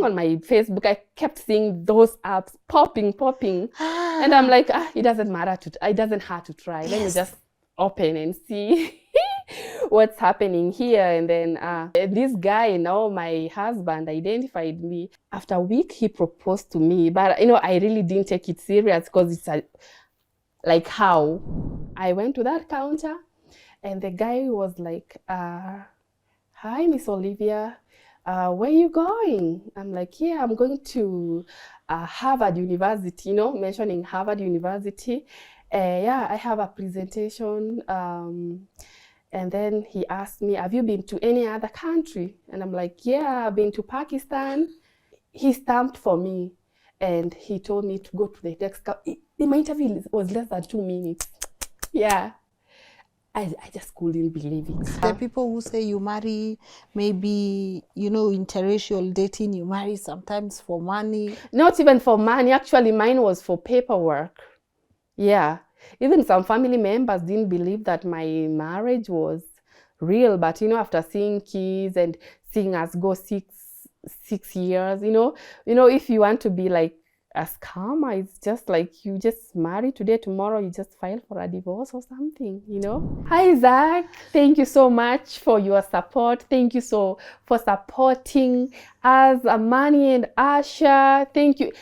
on my Facebook, I kept seeing those apps popping. And I'm like, it doesn't matter. It doesn't hurt to try. Let me just open and see what's happening here. And then this guy, now my husband, identified me. After a week, he proposed to me. But, I really didn't take it serious because it's like how I went to that counter and the guy was like, hi, Miss Olivia, where are you going? I'm like, yeah, I'm going to Harvard University, mentioning Harvard University. Yeah, I have a presentation. And then he asked me, have you been to any other country? And I'm like, yeah, I've been to Pakistan. He stamped for me and he told me to go to the next. My interview was less than 2 minutes. Yeah. I just couldn't believe it. There are people who say you marry, maybe, interracial dating, you marry sometimes for money. Not even for money. Actually, mine was for paperwork. Yeah. Even some family members didn't believe that my marriage was real. But, after seeing kids and seeing us go 6 years, if you want to be like a scammer, it's just like you just marry today, tomorrow you just file for a divorce or something, Hi, Zach. Thank you so much for your support. Thank you for supporting us, Amani and Asha. Thank you.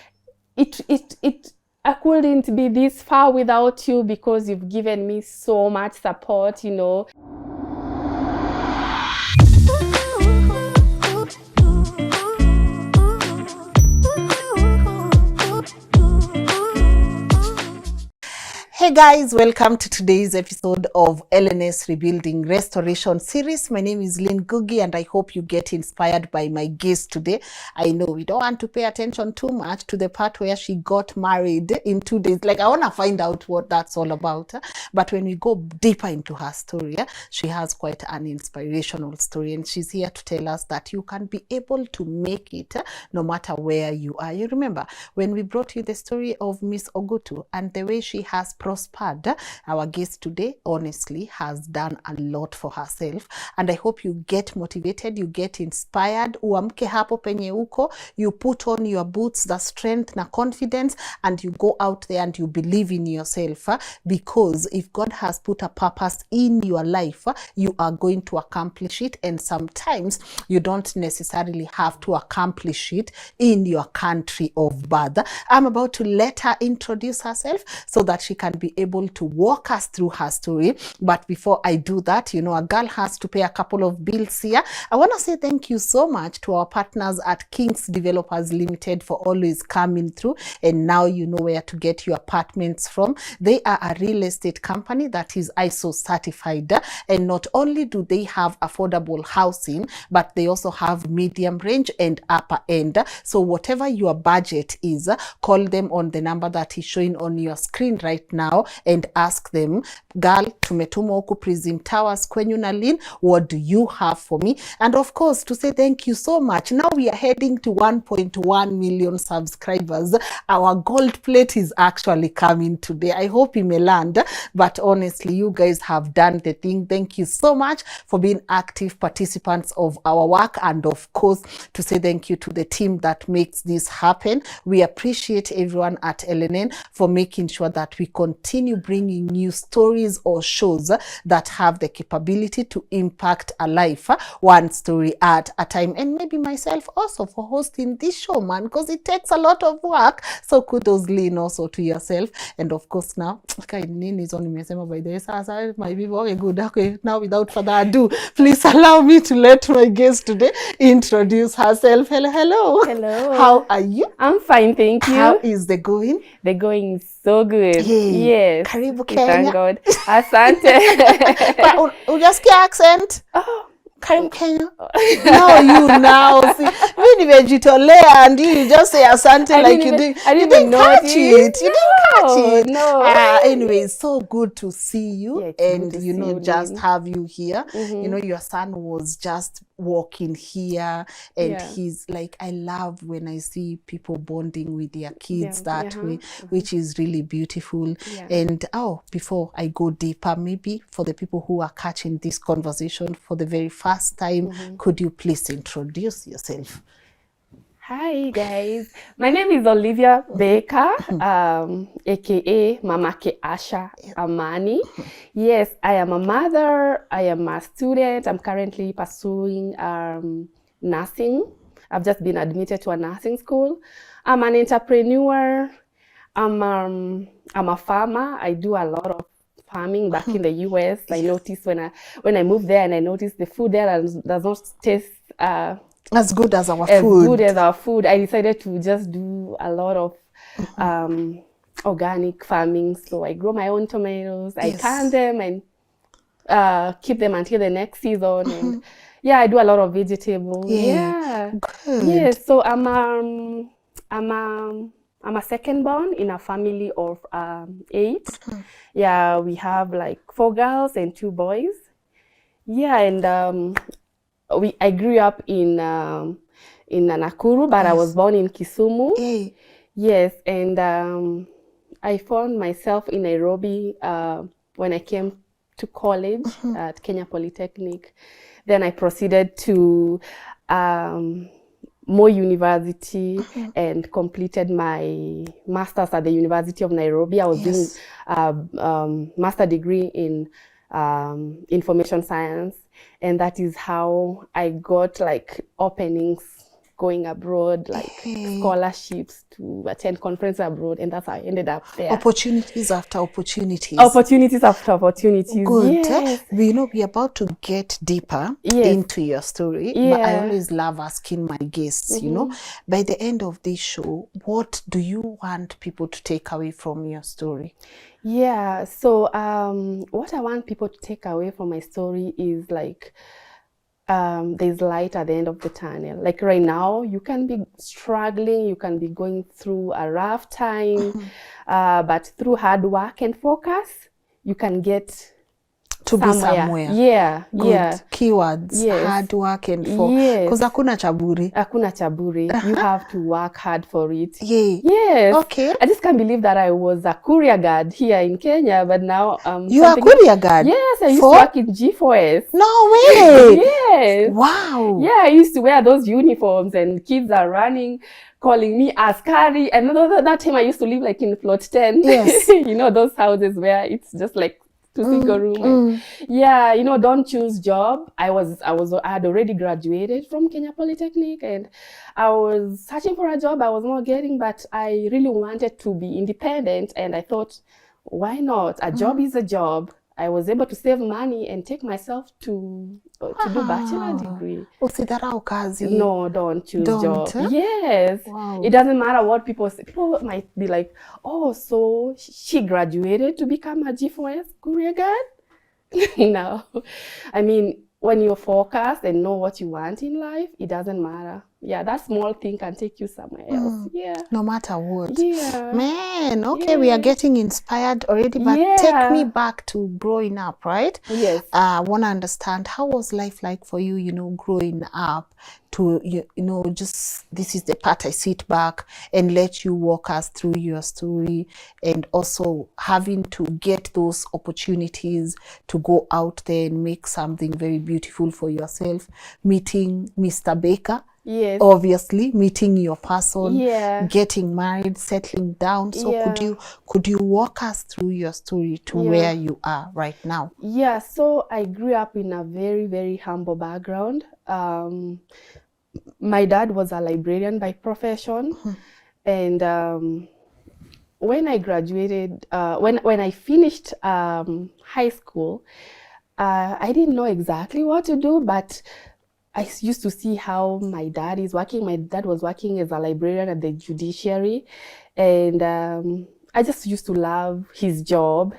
I couldn't be this far without you because you've given me so much support, Hey guys, welcome to today's episode of LNS Rebuilding Restoration Series. My name is Lynn Ngugi and I hope you get inspired by my guest today. I know we don't want to pay attention too much to the part where she got married in 2 days. Like, I want to find out what that's all about. But when we go deeper into her story, she has quite an inspirational story and she's here to tell us that you can be able to make it no matter where you are. You remember when we brought you the story of Miss Ogutu and the way she has prospered. Our guest today honestly has done a lot for herself and I hope you get motivated, you get inspired, uamke hapo penye uko, you put on your boots, the strength na confidence, and you go out there and you believe in yourself because if God has put a purpose in your life, you are going to accomplish it, and sometimes you don't necessarily have to accomplish it in your country of birth. I'm about to let her introduce herself so that she can be able to walk us through her story. But before I do that, a girl has to pay a couple of bills here. I want to say thank you so much to our partners at Kings Developers Limited for always coming through, and now you know where to get your apartments from. They are a real estate company that is ISO certified, and not only do they have affordable housing, but they also have medium range and upper end. So whatever your budget is, call them on the number that is showing on your screen right now and ask them, girl, tumetuma huku Prism Towers kwenyu na Lynn, what do you have for me? And of course, to say thank you so much. Now we are heading to 1.1 million subscribers. Our gold plate is actually coming today. I hope it may land, but honestly, you guys have done the thing. Thank you so much for being active participants of our work, and of course, to say thank you to the team that makes this happen. We appreciate everyone at LNN for making sure that we continue bringing new stories or shows that have the capability to impact a life, one story at a time. And maybe myself also for hosting this show, man, because it takes a lot of work. So kudos, Lynn, also to yourself. And of course now, Lynn is only by the my people. Okay, good. Okay, now without further ado, please allow me to let my guest today introduce herself. Hello, hello. Hello. How are you? I'm fine, thank you. How is the going? The going is so good. Hey, yes. Karibu Thank Kenya. God. Asante. Ujasikia accent? Oh. Karibu Kenya. No, you now. See, we nimejitolea and you just say asante like you didn't catch it. You didn't catch it. No. Anyway, it's so good to see you, Yeah, and good to see you, just Lynn. have you here. Your son was just walking here, and he's like, I love when I see people bonding with their kids that way, which is really beautiful. And before I go deeper, maybe for the people who are catching this conversation for the very first time, could you please introduce yourself? Hi guys, my name is Olivia Baker, aka Mama Ke Asha Amani. Yes, I am a mother, I am a student, I'm currently pursuing nursing. I've just been admitted to a nursing school. I'm an entrepreneur, I'm a farmer, I do a lot of farming back in the US. I noticed when I moved there and I noticed the food there does not taste as good as our as food. good as our food, I decided to just do a lot of organic farming. So I grow my own tomatoes, I can them and keep them until the next season. And yeah, I do a lot of vegetables. Yeah. Good. Yes. So I'm a second born in a family of 8. Yeah, we have like 4 girls and 2 boys. Yeah, and I grew up in Nakuru, but I was born in Kisumu. Yes, and I found myself in Nairobi when I came to college at Kenya Polytechnic. Then I proceeded to Moi University and completed my master's at the University of Nairobi. I was doing master degree in information science, and that is how I got like openings going abroad, like scholarships to attend conference abroad, and that's how I ended up there. Opportunities after opportunities. Opportunities after opportunities. Good. Yes. We're about to get deeper into your story, but I always love asking my guests, you know, by the end of this show, what do you want people to take away from your story? Yeah, so what I want people to take away from my story is like there's light at the end of the tunnel. Like right now, you can be struggling, you can be going through a rough time, but through hard work and focus, you can get to be somewhere. Yeah, good. Yeah. Keywords, hard work and focus. Because hakuna chaburi. Hakuna chaburi. You have to work hard for it. Yes. Okay. I just can't believe that I was a courier guard here in Kenya, but now you are a courier guard? Yes, I used to work in G4S. No way. Yes. Wow. Yeah, I used to wear those uniforms and kids are running, calling me Askari. And that time I used to live like in plot 10. Yes. You know, those houses where it's just like single room. Yeah, you know, don't choose job. I had already graduated from Kenya Polytechnic and I was searching for a job I was not getting, but I really wanted to be independent and I thought, why not? A job is a job. I was able to save money and take myself to do bachelor degree. Usidharau kazi. No, don't choose job. Yes. Wow. It doesn't matter what people say. People might be like, oh, so she graduated to become a G4S courier guard? No. I mean, when you're focused and know what you want in life, it doesn't matter. Yeah, that small thing can take you somewhere else. Yeah. No matter what. Yeah. Man, okay, we are getting inspired already, but take me back to growing up, right? Yes. I want to understand, how was life like for you, you know, growing up to, you know, just this is the part I sit back and let you walk us through your story and also having to get those opportunities to go out there and make something very beautiful for yourself, meeting Mr. Baker. Yes. Obviously, meeting your person, yeah. getting married, settling down. So yeah. could you walk us through your story to where you are right now? Yeah, so I grew up in a very, very humble background. My dad was a librarian by profession. And when I graduated, when I finished high school, I didn't know exactly what to do, but I used to see how my dad is working. My dad was working as a librarian at the judiciary. And I just used to love his job.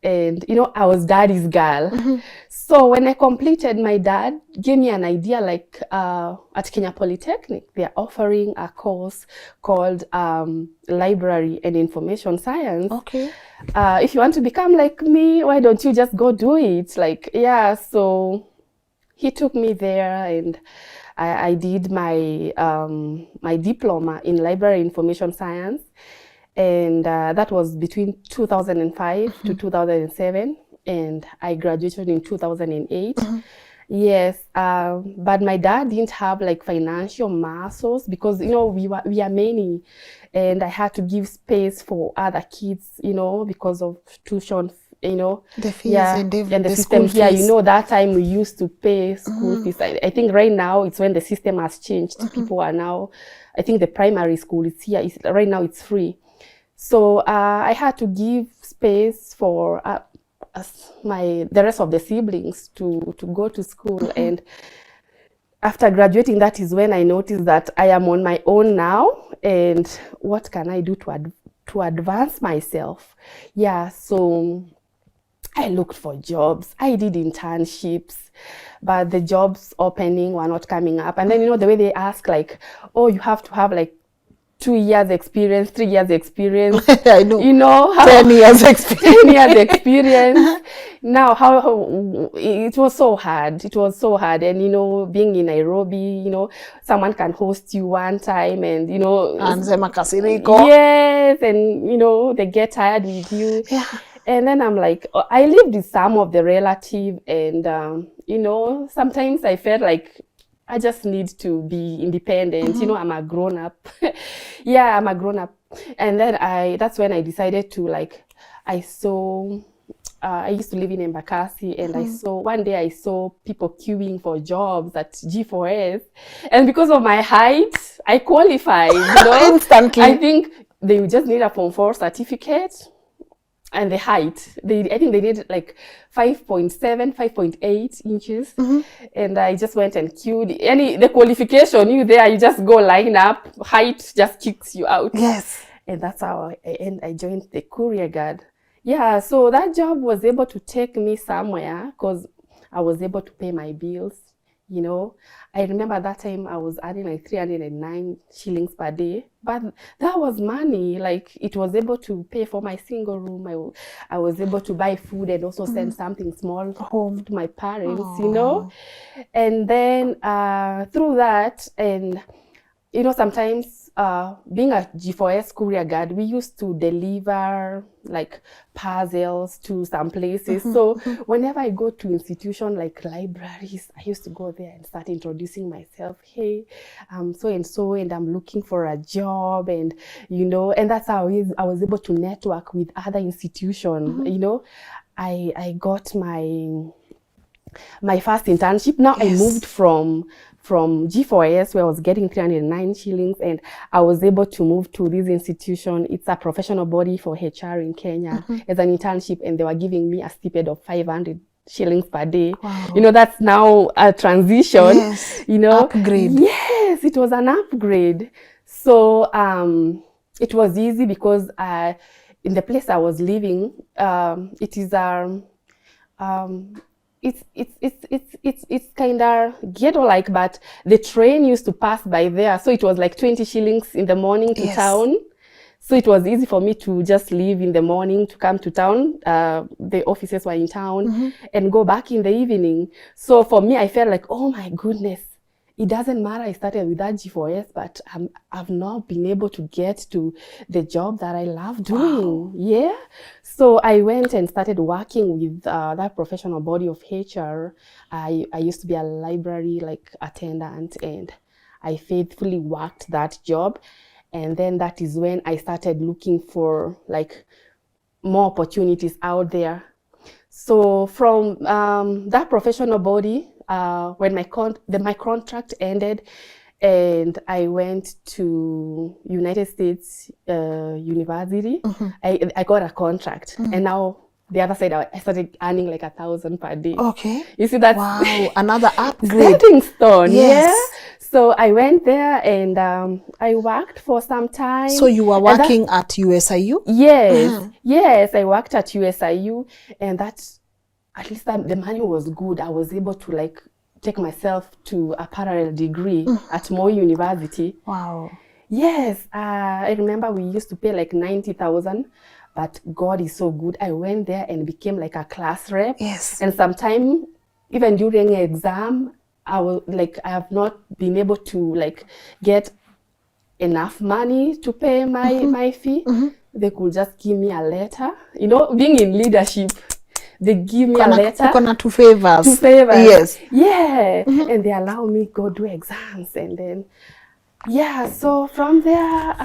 And, you know, I was daddy's girl. So when I completed, my dad gave me an idea, like at Kenya Polytechnic, they're offering a course called Library and Information Science. Okay. If you want to become like me, why don't you just go do it? Like, yeah, so he took me there and I did my my diploma in Library Information Science. And that was between 2005 to 2007. And I graduated in 2008. Yes, but my dad didn't have like financial muscles because we are many, and I had to give space for other kids, because of tuition, The fees yeah, and and the the system school here, fees. that time we used to pay school fees. I think right now it's when the system has changed. People are now, I think the primary school is here. Right now it's free. So I had to give space for the rest of the siblings to go to school. And after graduating, that is when I noticed that I am on my own now, and what can I do to advance myself? Yeah, so I looked for jobs. I did internships, but the jobs opening were not coming up. And then, the way they ask, like, oh, you have to have like 2 years experience, 3 years experience. I know. 10 years experience. 10 years experience. Now, how it was so hard. It was so hard. And, being in Nairobi, someone can host you one time and, Anasema kasiriko. yes, and, they get tired with you. Yeah. And then I'm like, I lived with some of the relative, and, sometimes I felt like I just need to be independent. I'm a grown up. Yeah, I'm a grown up. And then that's when I decided to, like, I used to live in Embakasi, and one day I saw people queuing for jobs at G4S. And because of my height, I qualified, Instantly. I think they just need a Form 4 certificate. And the height, I think they did like 5.7, 5.8 inches. And I just went and queued. The qualification, you just go line up, height just kicks you out. Yes. And that's how I joined the courier guard. Yeah, so that job was able to take me somewhere because I was able to pay my bills. I remember that time I was earning like 309 shillings per day, but that was money. Like, it was able to pay for my single room. I was able to buy food and also send something small home to my parents, and then through that, and sometimes being a G4S courier guard, we used to deliver like puzzles to some places. So whenever I go to institutions like libraries, I used to go there and start introducing myself. Hey, I'm so and so, and I'm looking for a job, and and that's how I was able to network with other institutions. I got my first internship. Now I moved from G4S, where I was getting 309 shillings, and I was able to move to this institution. It's a professional body for HR in Kenya as an internship, and they were giving me a stipend of 500 shillings per day. Wow. That's now a transition. Yes. Upgrade. Yes, it was an upgrade. So it was easy because in the place I was living, it is it's kind of ghetto-like, but the train used to pass by there. So it was like 20 shillings in the morning to town. So it was easy for me to just leave in the morning to come to town. The offices were in town and go back in the evening. So for me, I felt like, oh my goodness, it doesn't matter. I started with that G4S, but I've not been able to get to the job that I love doing. Wow. Yeah. So I went and started working with that professional body of HR. I used to be a library attendant, and I faithfully worked that job. And then that is when I started looking for more opportunities out there. So from that professional body, when my contract ended, and I went to United States University, I got a contract, and now the other side, I started earning like 1,000 per day. Okay. You see, that's wow, another upgrade. Stepping stone. Yes. Yeah. So I went there and I worked for some time. So you were working at USIU? Yes. Yes, I worked at USIU, and that's, at least the money was good. I was able to take myself to a parallel degree at Moi University. Wow. Yes. I remember we used to pay like 90,000. But God is so good. I went there and became like a class rep. Yes. And sometimes, even during an exam, I have not been able to get enough money to pay my fee. They could just give me a letter. Being in leadership, they give me a letter. Kuna two favors. Two favors. Yes. Yeah. And they allow me go do exams, and then so from there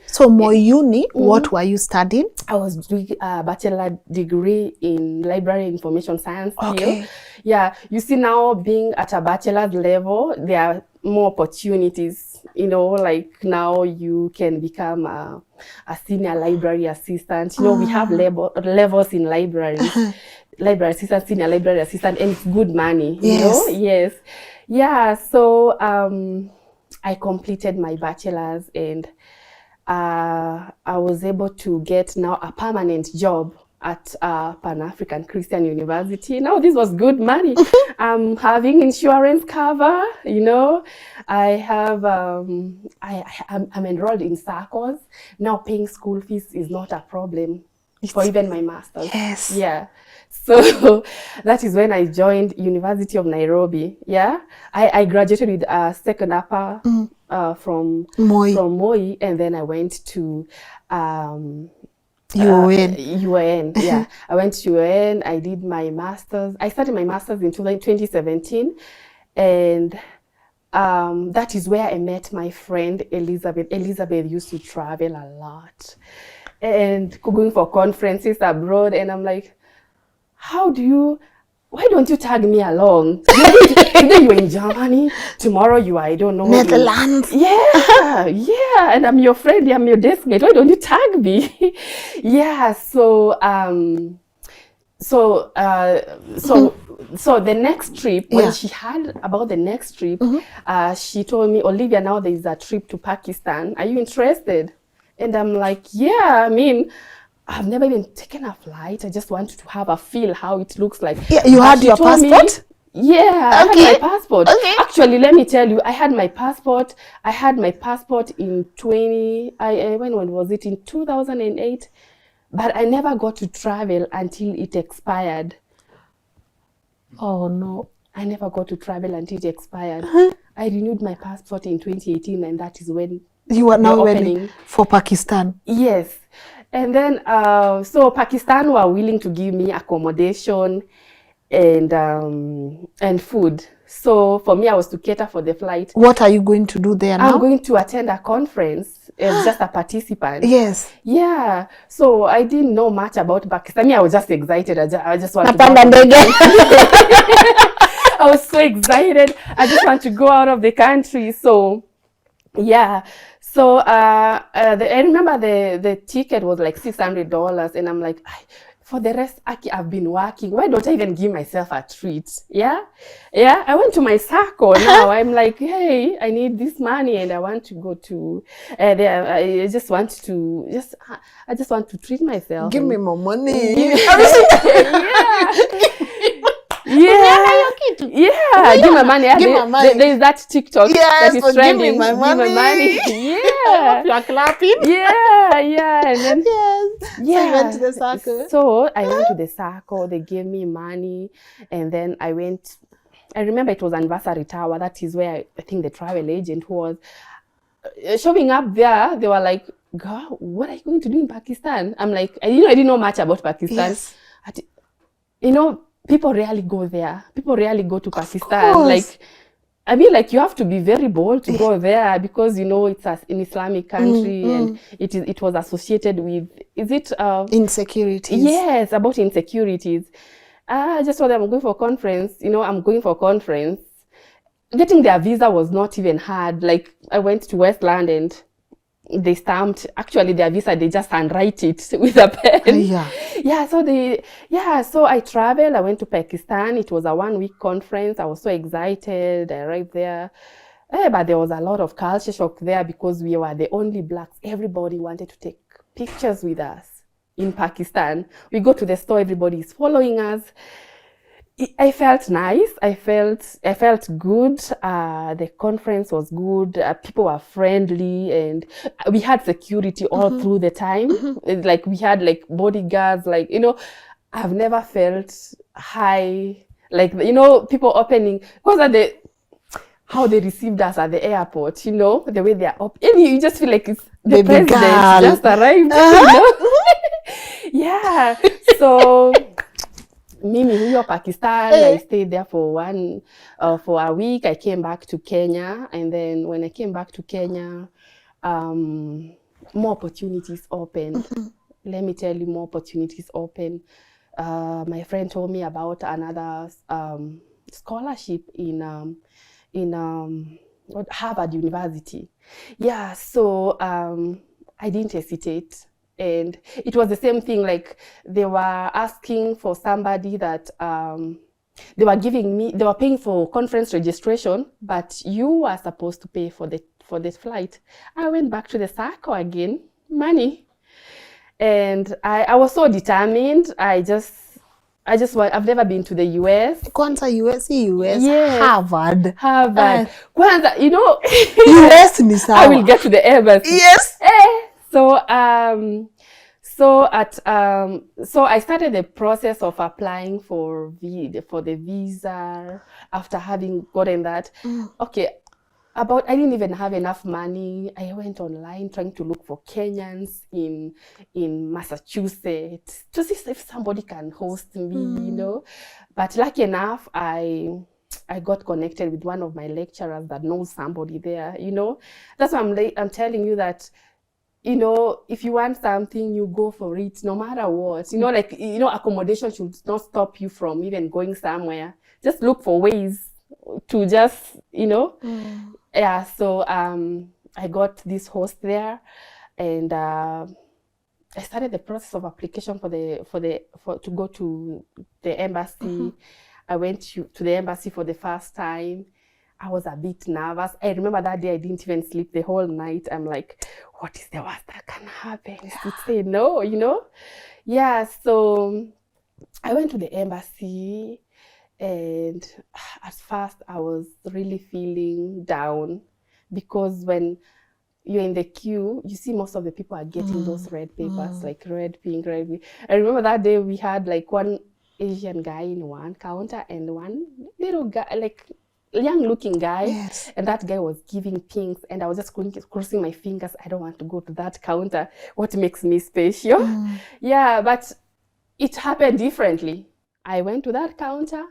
So more uni, what were you studying? I was doing a bachelor degree in library information science. Okay. Yeah, you see, now being at a bachelor's level, there are more opportunities. You know, like now you can become a senior library assistant. You know, we have levels in libraries. Library assistant, senior library assistant, and it's good money. You know? Yes. Yeah. So I completed my bachelor's, and I was able to get now a permanent job at Pan-African Christian University. Now this was good money. I'm having insurance cover, you know. I have I'm enrolled in SACCOs. Now paying school fees is not a problem for even my master's. Yes. Yeah. So that is when I joined University of Nairobi. Yeah. I graduated with a second upper from Moi, and then I went to UN. Yeah. I went to UN. I did my master's. I started my master's in 2017, and that is where I met my friend Elizabeth. Elizabeth used to travel a lot and going for conferences abroad, and I'm like, why don't you tag me along? Today you're in Germany, tomorrow you are, I don't know, Netherlands. Yeah, and I'm your friend, I'm your desk mate. Why don't you tag me? Yeah, so the next trip, when she heard about the next trip, she told me, Olivia, now there is a trip to Pakistan. Are you interested? And I'm like, yeah, I mean, I've never even taken a flight. I just wanted to have a feel how it looks like. Yeah, you had your passport? I had my passport. Okay. Actually, let me tell you, I had my passport. I had my passport in when was it? In 2008. But I never got to travel until it expired. Oh, no. I never got to travel until it expired. I renewed my passport in 2018, and that is when you are now opening for Pakistan. Yes. And then, so Pakistan were willing to give me accommodation and food. So for me, I was to cater for the flight. What are you going to do there now? I'm going to attend a conference as just a participant. Yes. Yeah. So I didn't know much about Pakistan. I was just excited. I just want to go. I was so excited. I just want to go out of the country. So, yeah. So I remember the ticket was like $600, and I'm like, for the rest, I've been working. Why don't I even give myself a treat? Yeah. I went to my circle now. I'm like, hey, I need this money, and I want to go to. I just want to treat myself. Give me more money. Yeah, give my money. Give my money. There's that TikTok that is trending. Give me my money. Yeah. You are clapping. Yeah. And then, yes. So you went to the circle. So I went to the circle. They gave me money, and then I went. I remember it was Anniversary Tower. That is where I think the travel agent was. Showing up there, they were like, "Girl, what are you going to do in Pakistan?" I'm like, I didn't know much about Pakistan. Yes. People rarely go there. People rarely go to Pakistan. Like, I mean, like, you have to be very bold to go there because, it's an Islamic country and it was associated with, insecurities. Yes, about insecurities. I just told them I'm going for a conference. I'm going for a conference. Getting their visa was not even hard. Like, I went to Westland and they stamped, actually their visa, they just handwrite it with a pen. So I traveled. I went to Pakistan. It was a 1-week conference. I was so excited. I arrived there. But there was a lot of culture shock there because we were the only blacks. Everybody wanted to take pictures with us in Pakistan. We go to the store, everybody is following us. I felt nice. I felt good. The conference was good. People were friendly, and we had security all through the time. Like we had like bodyguards. Like I've never felt high. Like people opening because of how they received us at the airport. The way they are up, and you just feel like it's the Baby president girl. just arrived. Yeah. So. mimi huyo Pakistan, I stayed there for a week. I came back to Kenya, and then when I came back to Kenya, more opportunities opened. Let me tell you, more opportunities opened. My friend told me about another scholarship in Harvard University. Yeah, so I didn't hesitate. And it was the same thing, like they were asking for somebody that they were paying for conference registration, but you were supposed to pay for the flight. I went back to the circle again, money. And I was so determined. I've never been to the US. Kwanza US. Yes. Harvard. Kwanza, you know. US ni sawa. I will get to the embassy. Yes. So I started the process of applying for the visa after having gotten that. Okay. I didn't even have enough money. I went online trying to look for Kenyans in Massachusetts to see if somebody can host me, you know. But lucky enough, I got connected with one of my lecturers that knows somebody there, you know. That's why I'm telling you that, you know, if you want something, you go for it, no matter what. You know, like, you know, accommodation should not stop you from even going somewhere. Just look for ways to just, you know. Yeah, so I got this host there, and I started the process of application to go to the embassy. I went to the embassy for the first time. I was a bit nervous. I remember that day I didn't even sleep the whole night. I'm like, what is the worst that can happen? To say no, you know? Yeah, so I went to the embassy. And at first, I was really feeling down because when you're in the queue, you see most of the people are getting those red papers, like red, pink, red. I remember that day we had like one Asian guy in one counter and one little guy, like young-looking guy. Yes. And that guy was giving pinks, and I was just crossing my fingers. I don't want to go to that counter. What makes me special? Yeah, but it happened differently. I went to that counter.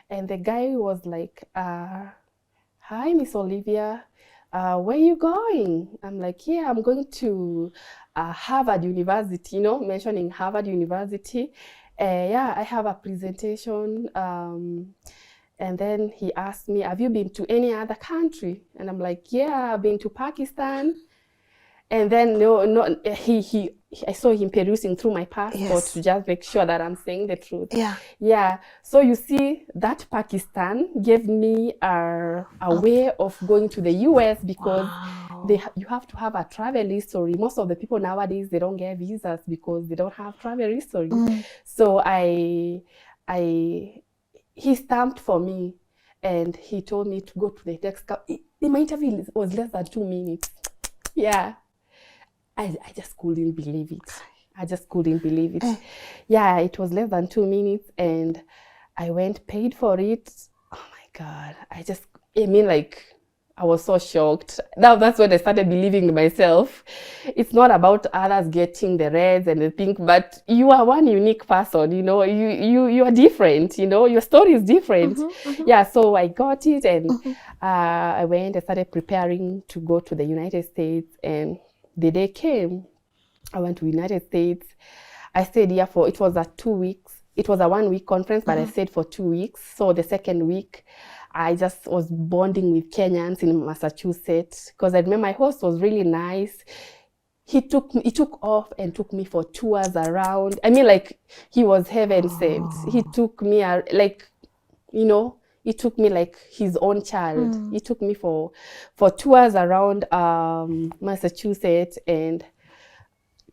And the guy was like, hi, Miss Olivia, where are you going? I'm like, yeah, I'm going to Harvard University, you know, mentioning Harvard University. Yeah, I have a presentation. And then he asked me, have you been to any other country? And I'm like, yeah, I've been to Pakistan. And then I saw him perusing through my passport to just make sure that I'm saying the truth. Yeah. So you see, that Pakistan gave me a way of going to the US because you have to have a travel history. Most of the people nowadays, they don't get visas because they don't have travel history. So he stamped for me, and he told me to go to the next. My interview was less than 2 minutes. Yeah. I just couldn't believe it. Yeah, it was less than 2 minutes, and I went, paid for it. Oh my God. I was so shocked. Now that's when I started believing in myself. It's not about others getting the reds and the pink, but you are one unique person, you know, you are different, you know, your story is different. Yeah, so I got it, and I started preparing to go to the United States, and the day came. I went to the United States. I stayed here it was a 2 weeks. It was a 1 week conference, but I stayed for 2 weeks. So the second week, I just was bonding with Kenyans in Massachusetts because I remember my host was really nice. He took off and took me for tours around. I mean, like, he was heaven sent. He took me, you know, he took me like his own child. He took me for tours around Massachusetts, and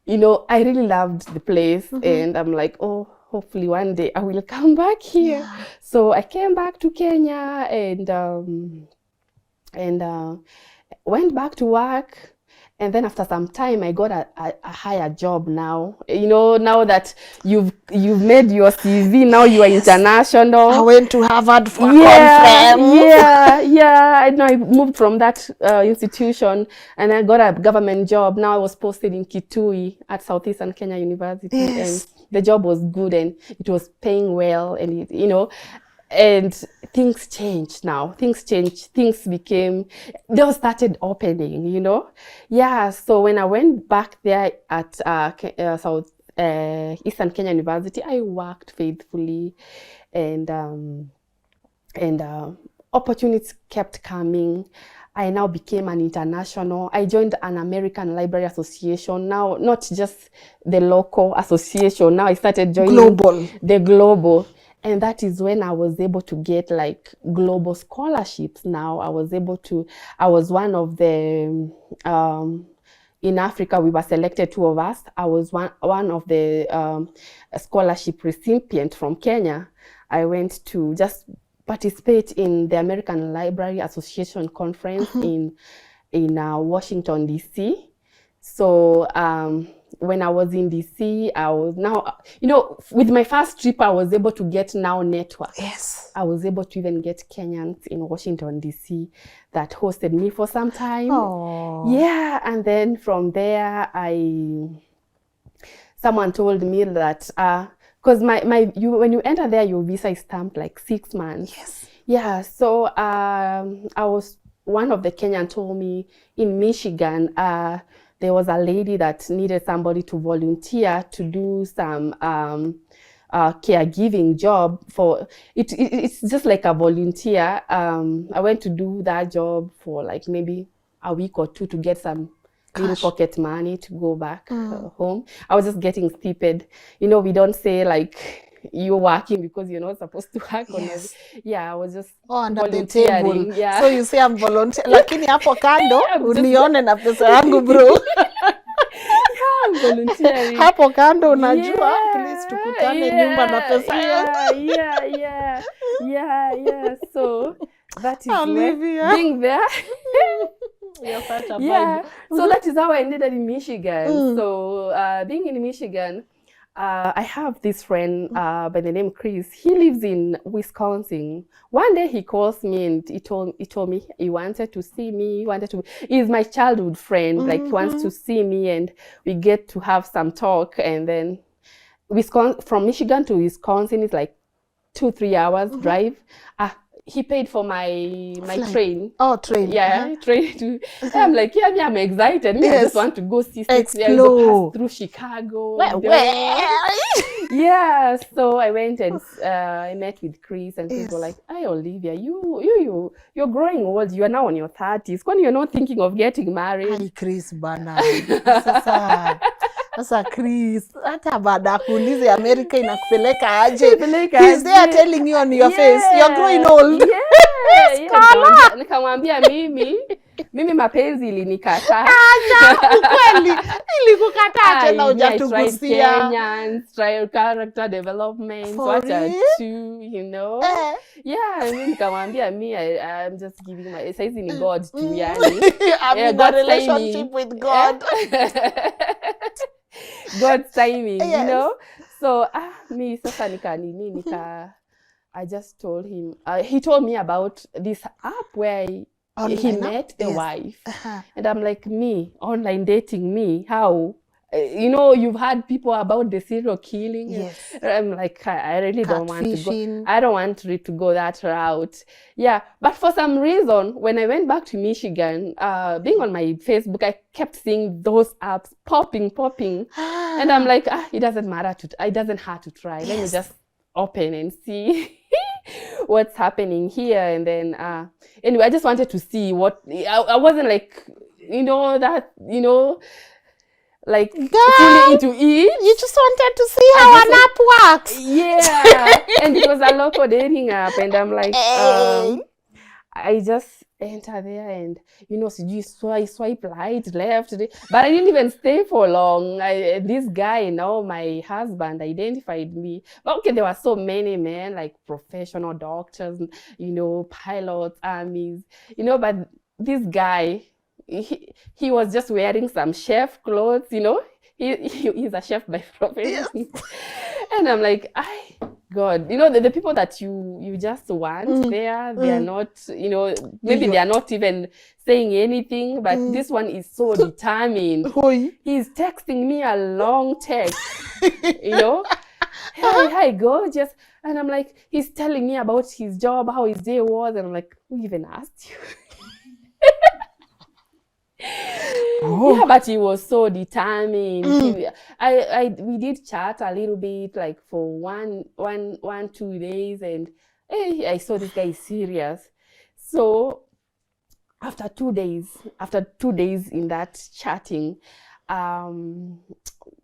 you know, I really loved the place. And I'm like, oh, hopefully one day I will come back here. So I came back to Kenya and went back to work. And then after some time, I got a higher job now. You know, now that you've made your CV, now you are international. I went to Harvard for a Yeah, conference. yeah. I know I moved from that institution and I got a government job. Now I was posted in Kitui at Southeastern Kenya University. Yes. And the job was good and it was paying well. And, it, you know, and things changed now. Things changed. Things became, they started opening, you know. Yeah, so when I went back there at South Eastern Kenya University, I worked faithfully and opportunities kept coming. I now became an international. I joined an American Library Association. Now, not just the local association. Now I started joining the global. And that is when I was able to get like global scholarships. Now I was one of the, in Africa, we were selected, 2 of us. I was one of the scholarship recipients from Kenya. I went to just participate in the American Library Association conference in Washington, D.C. So when I was in DC, I was now, you know, with my first trip, I was able to get now network. Yes. I was able to even get Kenyans in Washington, DC that hosted me for some time. Oh. Yeah, and then from there, someone told me that, because when you enter there, your visa is stamped like 6 months. Yes. Yeah, so one of the Kenyan told me in Michigan, there was a lady that needed somebody to volunteer to do some caregiving job for it. It's just like a volunteer. I went to do that job for like maybe a week or 2 to get some little pocket money to go back home. I was just getting stupid. You know, we don't say like you're working because you're not supposed to work. Yes. Yeah, I was just under the table. Yeah. So you say I'm volunteer. Lakini hapo kando unione na pesa yangu bro. I'm volunteering. Hapo kando unajua please tukutane nyumba na pesa yangu. Yeah. So that is Olivia. Being there. You're such a yeah. vibe. So that is how I ended up in Michigan. So being in Michigan, I have this friend by the name Chris. He lives in Wisconsin. One day he calls me and he told me he wanted to see me. He's my childhood friend. Like he wants to see me and we get to have some talk. And then from Michigan to Wisconsin is like 2-3 hours drive. He paid for my train. Oh, train. Yeah, train to. I'm like, yeah, I'm excited. I just want to go see explore. Pass through Chicago. Where? Yeah, so I went and I met with Chris and Chris were like, "Hey, Olivia, you're growing old. You are now in your 30s. When you're not thinking of getting married." Hi, Chris bana. Sasa Chris, hata baada kuulize America inakupeleka aje. He's there telling you on your face, you're growing old. Yeah. Nikamwambia mimi mapenzi ilinikataa. Ukweli ilikukataa tena hujatugusia. Kenyans, tried character development, you know. Yeah, mimi nikamwambia I'm just giving my saizi ni God tu yani. I'm in a relationship with God. God's timing, you know. So me sasa I just told him. He told me about this app where he met the wife, and I'm like, online dating how? You know, you've heard people about the serial killing. Yes. I'm like, I really don't want to go. I don't want to go that route. Yeah, but for some reason, when I went back to Michigan, being on my Facebook, I kept seeing those apps popping, and I'm like, it doesn't matter. It doesn't hurt to try. Let me just open and see what's happening here. And then, anyway, I just wanted to see what. I wasn't like, like fully into it. You just wanted to see how an app works. Yeah. And it was a local dating app. And I'm like, I just enter there and, you swipe right, left. But I didn't even stay for long. This guy, my husband, identified me. But okay, there were so many men, like professional doctors, pilots, armies, but this guy, he was just wearing some chef clothes, you know. He's a chef by profession. Yes. And I'm like, God, you know, the people that you just want there, they are not, you know, maybe they are not even saying anything, but this one is so determined. He's texting me a long text, you know, hi, gorgeous. And I'm like, he's telling me about his job, how his day was, and I'm like, who even asked you? Yeah, but he was so determined. We did chat a little bit, like for 2 days, and I saw this guy is serious. So after 2 days in that chatting,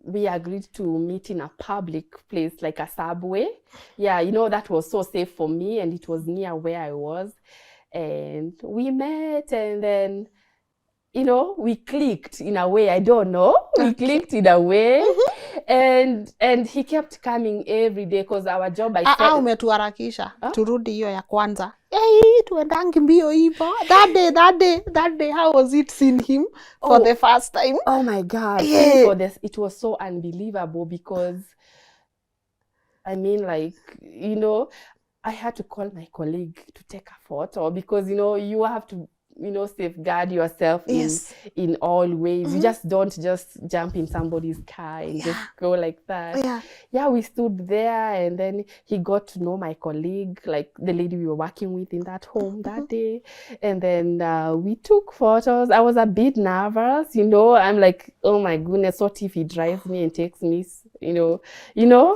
we agreed to meet in a public place, like a subway. Yeah, you know, that was so safe for me, and it was near where I was. And we met, and then, you know, we clicked in a way, I don't know. We clicked in a way. And he kept coming every day because our job, I said... umetuharakisha. Turudi hiyo ya kwanza. Hey, tuendangi mbio hivyo. That day, how was it seeing him for the first time? Oh my God. Yeah. It was so unbelievable because, I mean, like, you know, I had to call my colleague to take a photo because, you know, you have to, you know, safeguard yourself in all ways. You just don't just jump in somebody's car and just go like that. Yeah, we stood there, and then he got to know my colleague, like the lady we were working with in that home that day. And then we took photos. I was a bit nervous, you know. I'm like, oh my goodness, what if he drives me and takes me, you know.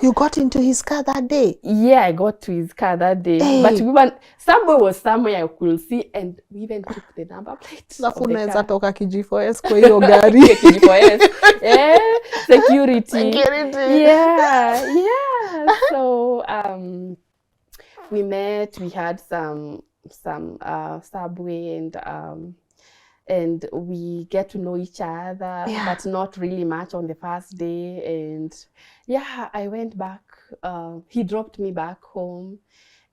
You got into his car that day? Yeah, I got to his car that day. But we went, somewhere was somewhere I could see, and we even took the number plate. Unaweza toka KG4S kwa hiyo gari. KG4S. Security. Yeah. So we met, we had some subway, and we get to know each other, but not really much on the first day. And yeah, I went back. He dropped me back home,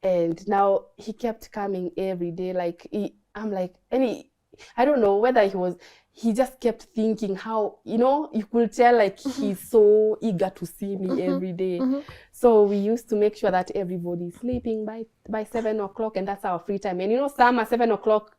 and now he kept coming every day. Like I'm like, I don't know whether he just kept thinking how, you know, you could tell like he's so eager to see me every day. So we used to make sure that everybody's sleeping by 7 o'clock, and that's our free time. And you know, summer 7 o'clock,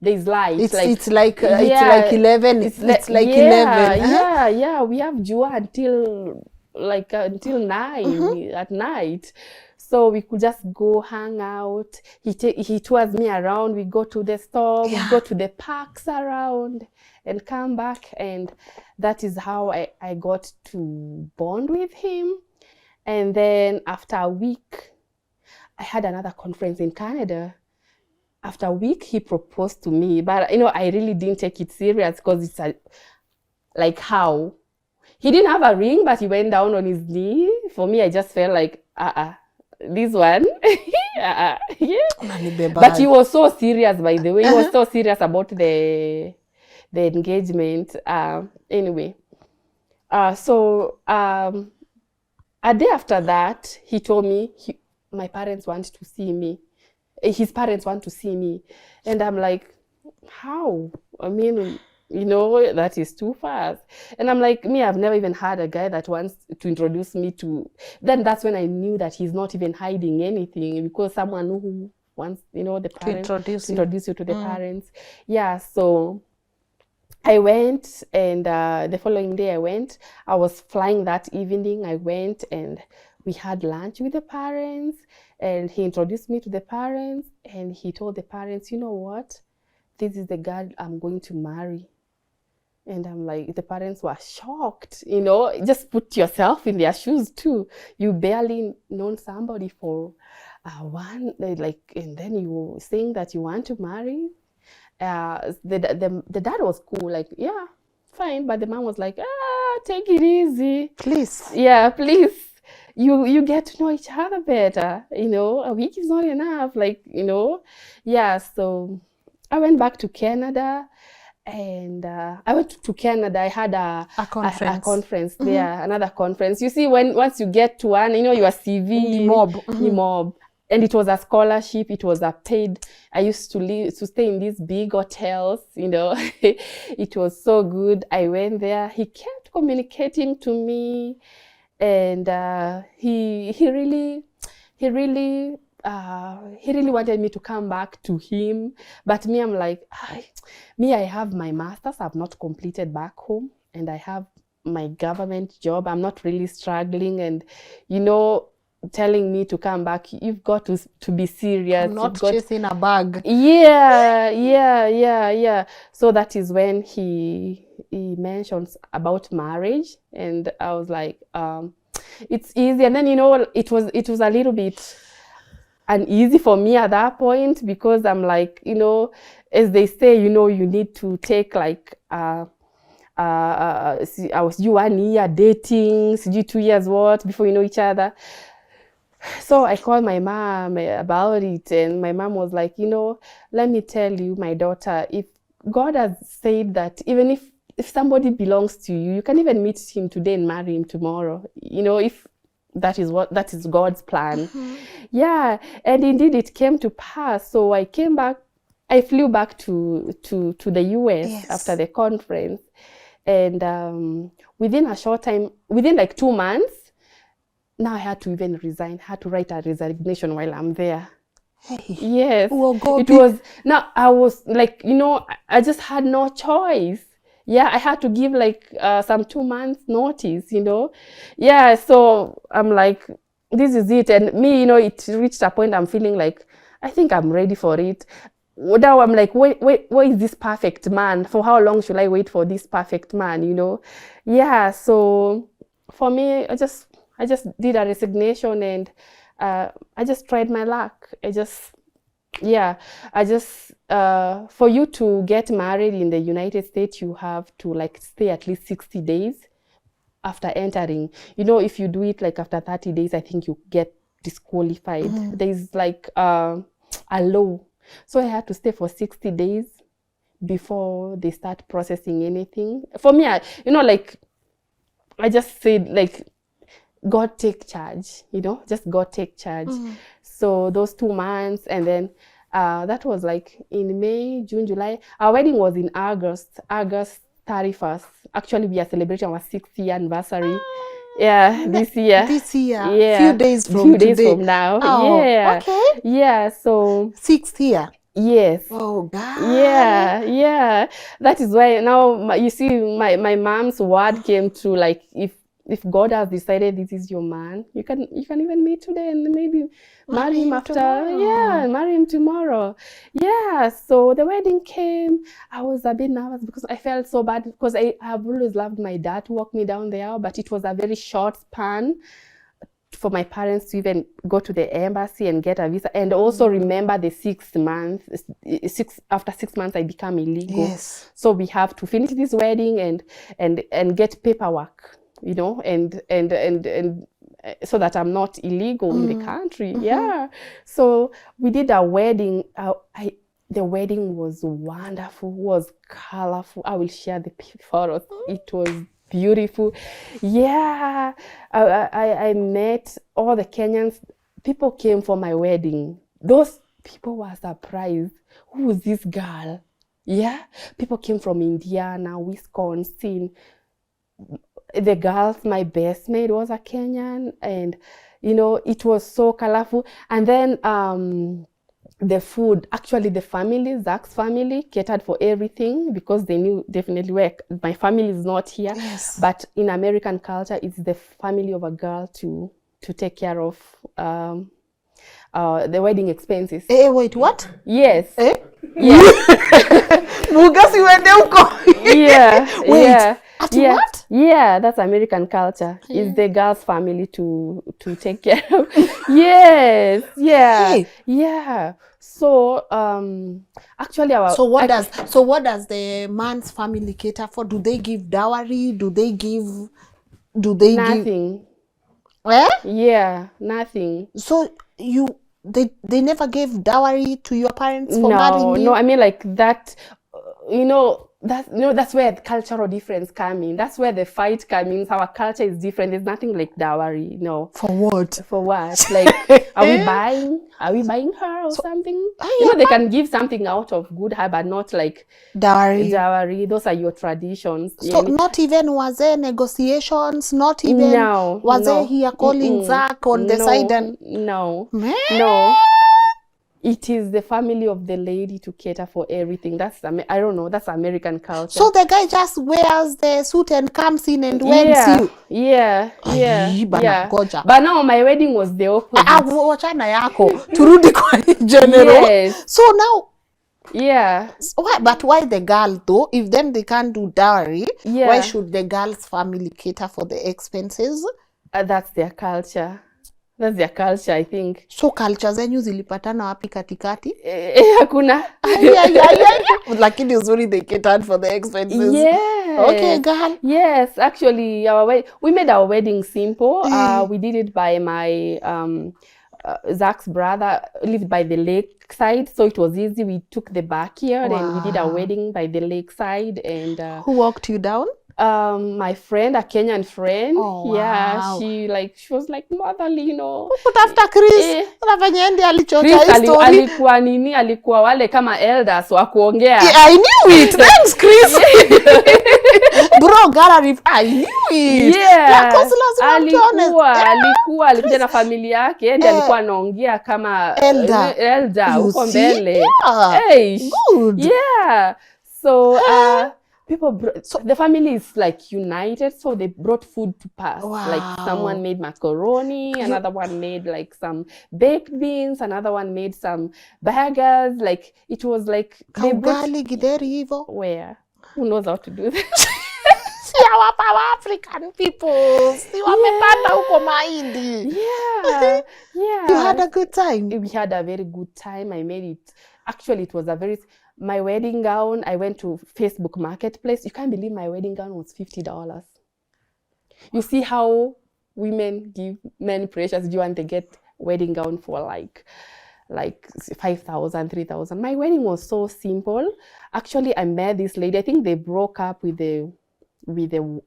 there's light. It's like 11. It's like 11. Yeah. We have jua until 9 at night. So we could just go hang out. He tours me around. We go to the store. We go to the parks around and come back. And that is how I got to bond with him. And then after a week, I had another conference in Canada. After a week, he proposed to me. But, you know, I really didn't take it serious because it's like how? He didn't have a ring, but he went down on his knee. For me, I just felt like, this one. But he was so serious, by the way. He was so serious about the engagement. Anyway. So a day after that, he told me my parents want to see me. His parents want to see me. And I'm like, how? I mean, you know, that is too fast. And I'm like, I've never even had a guy that wants to introduce me to... Then that's when I knew that he's not even hiding anything, because someone who wants, you know, the parents to introduce you to the parents. Yeah, so I went, and the following day I was flying that evening. I went and we had lunch with the parents, and he introduced me to the parents, and he told the parents, you know what? This is the girl I'm going to marry. And I'm like, the parents were shocked, you know. Just put yourself in their shoes too. You barely known somebody for and then you saying that you want to marry. The dad was cool, like, yeah, fine. But the mom was like, take it easy. Please. Yeah, please. You get to know each other better, you know. A week is not enough, like, you know. Yeah, so I went back to Canada. And I went to Canada. I had a conference there, another conference. You see, once you get to one, you know, your CV, you mob. and it was a scholarship. It was a paid. I used to stay in these big hotels, you know. It was so good. I went there. He kept communicating to me, and he really wanted me to come back to him. But me, I'm like, I have my master's. I've not completed back home, and I have my government job. I'm not really struggling, and you know, telling me to come back, you've got to be serious. I'm not chasing a bag. Yeah. So that is when he mentions about marriage, and I was like, it's easy. And then, you know, it was a little bit uneasy for me at that point, because I'm like, you know, as they say, you know, you need to take like I was 1 year dating, 2 years what before you know each other. So I called my mom about it, and my mom was like, you know, let me tell you, my daughter, if God has said that even if somebody belongs to you, you can even meet him today and marry him tomorrow, you know, if that is God's plan. Yeah, and indeed it came to pass. So I came back, I flew back to the US after the conference, and within a short time, within like 2 months, now I had to even resign, had to write a resignation while I'm there. Yes, it was, now I was like, you know, I just had no choice. Yeah, I had to give like some 2 months notice, you know. Yeah, so I'm like, this is it. And me, you know, it reached a point I'm feeling like, I think I'm ready for it. Now I'm like, wait, what is this perfect man? For how long should I wait for this perfect man, you know? Yeah, so for me, I just did a resignation, and I just tried my luck. For you to get married in the United States, you have to like stay at least 60 days after entering. You know, if you do it like after 30 days, I think you get disqualified. There's like a law. So I had to stay for 60 days before they start processing anything. For me, you know, like, I just said, like, God take charge, you know, just God take charge. So those 2 months, and then that was like in May, June, July. Our wedding was in August 31st. Actually, we are celebrating our 6th year anniversary. Yeah, this year. Yeah, few days from now. Oh, yeah. Okay. Yeah, so 6th year. Yes. Oh God. Yeah. That is why now you see my mom's word came true. Like, if God has decided this is your man, you can even meet today and maybe marry him after. Tomorrow. Yeah, marry him tomorrow. Yeah. So the wedding came. I was a bit nervous because I felt so bad, because I have always loved my dad to walk me down the aisle, but it was a very short span for my parents to even go to the embassy and get a visa, and also remember the 6 months. After 6 months, I become illegal. Yes. So we have to finish this wedding and get paperwork, you know, and so that I'm not illegal in the country. Yeah. So we did a wedding. The wedding was wonderful, was colorful. I will share the photos. It was beautiful. Yeah, I met all the Kenyans. People came for my wedding. Those people were surprised. Who is this girl? Yeah, people came from Indiana, Wisconsin. The girls, my best mate was a Kenyan, and you know, it was so colorful. And then the food, actually the family, Zach's family, catered for everything, because they knew definitely where my family is not here. Yes. But in American culture, it's the family of a girl to take care of the wedding expenses. Wait, what? Yes. Yeah. Mugasi wende huko. Yeah. Wait. Yeah. Yeah. What? Yeah, that's American culture. Yeah. It's the girl's family to take care of. Yes. Yeah. Hey. Yeah. So actually So what does the man's family cater for? Do they give dowry? Do they nothing. Yeah, nothing. So they never gave dowry to your parents for marrying you? No, I mean like that, you know, that's where the cultural difference come in. That's where the fight comes in. Our culture is different. There's nothing like dowry. No. For what? For what? Like, are we buying her or something? They can give something out of good heart, but not like dowry. Those are your traditions. So not even wazee negotiations, not even wazee here calling Zach on the side and no. It is the family of the lady to cater for everything. That's I don't know. That's American culture. So the guy just wears the suit and comes in and weds you. Yeah. But now my wedding was the opposite. Wachana yako turudi kwa general. Yes. So now. Yeah. But why the girl though? If then they can't do dowry, why should the girl's family cater for the expenses? That's their culture. That's their culture, I think. So culture zenyu zilipatana wapi katikati? Hakuna. Lakini uzuri they catered for the expenses. Yeah. Okay, girl. Yes, actually, we made our wedding simple. We did it by my Zach's brother lived by the lakeside, so it was easy. We took the backyard and we did our wedding by the lakeside. And who walked you down? My friend, a Kenyan friend. Oh, yeah, wow. she was like motherly, you know. But after Chris, alikuwa wale kama elders wa kuongea. I knew it. Thanks, Chris. Bro, I knew it. Yeah. Alikuja na familia yake, ndiye alikuwa anaongea kama elder huko mbele. Hey, good. Yeah. So the family is like united, so they brought food to pass. Wow. Like someone made macaroni, another one made like some baked beans, another one made some burgers. Like it was like Kaugali gideri hivo. Where? Who knows how to do that? Our African people. Si wamepanda huko mahindi. Yeah. You had a good time. We had a very good time. I made it. Actually, it was my wedding gown, I went to Facebook Marketplace. You can't believe my wedding gown was $50. You see how women give men pressures. Do you want to get wedding gown for like 5,000, 3,000? My wedding was so simple. Actually, I met this lady. I think they broke up with the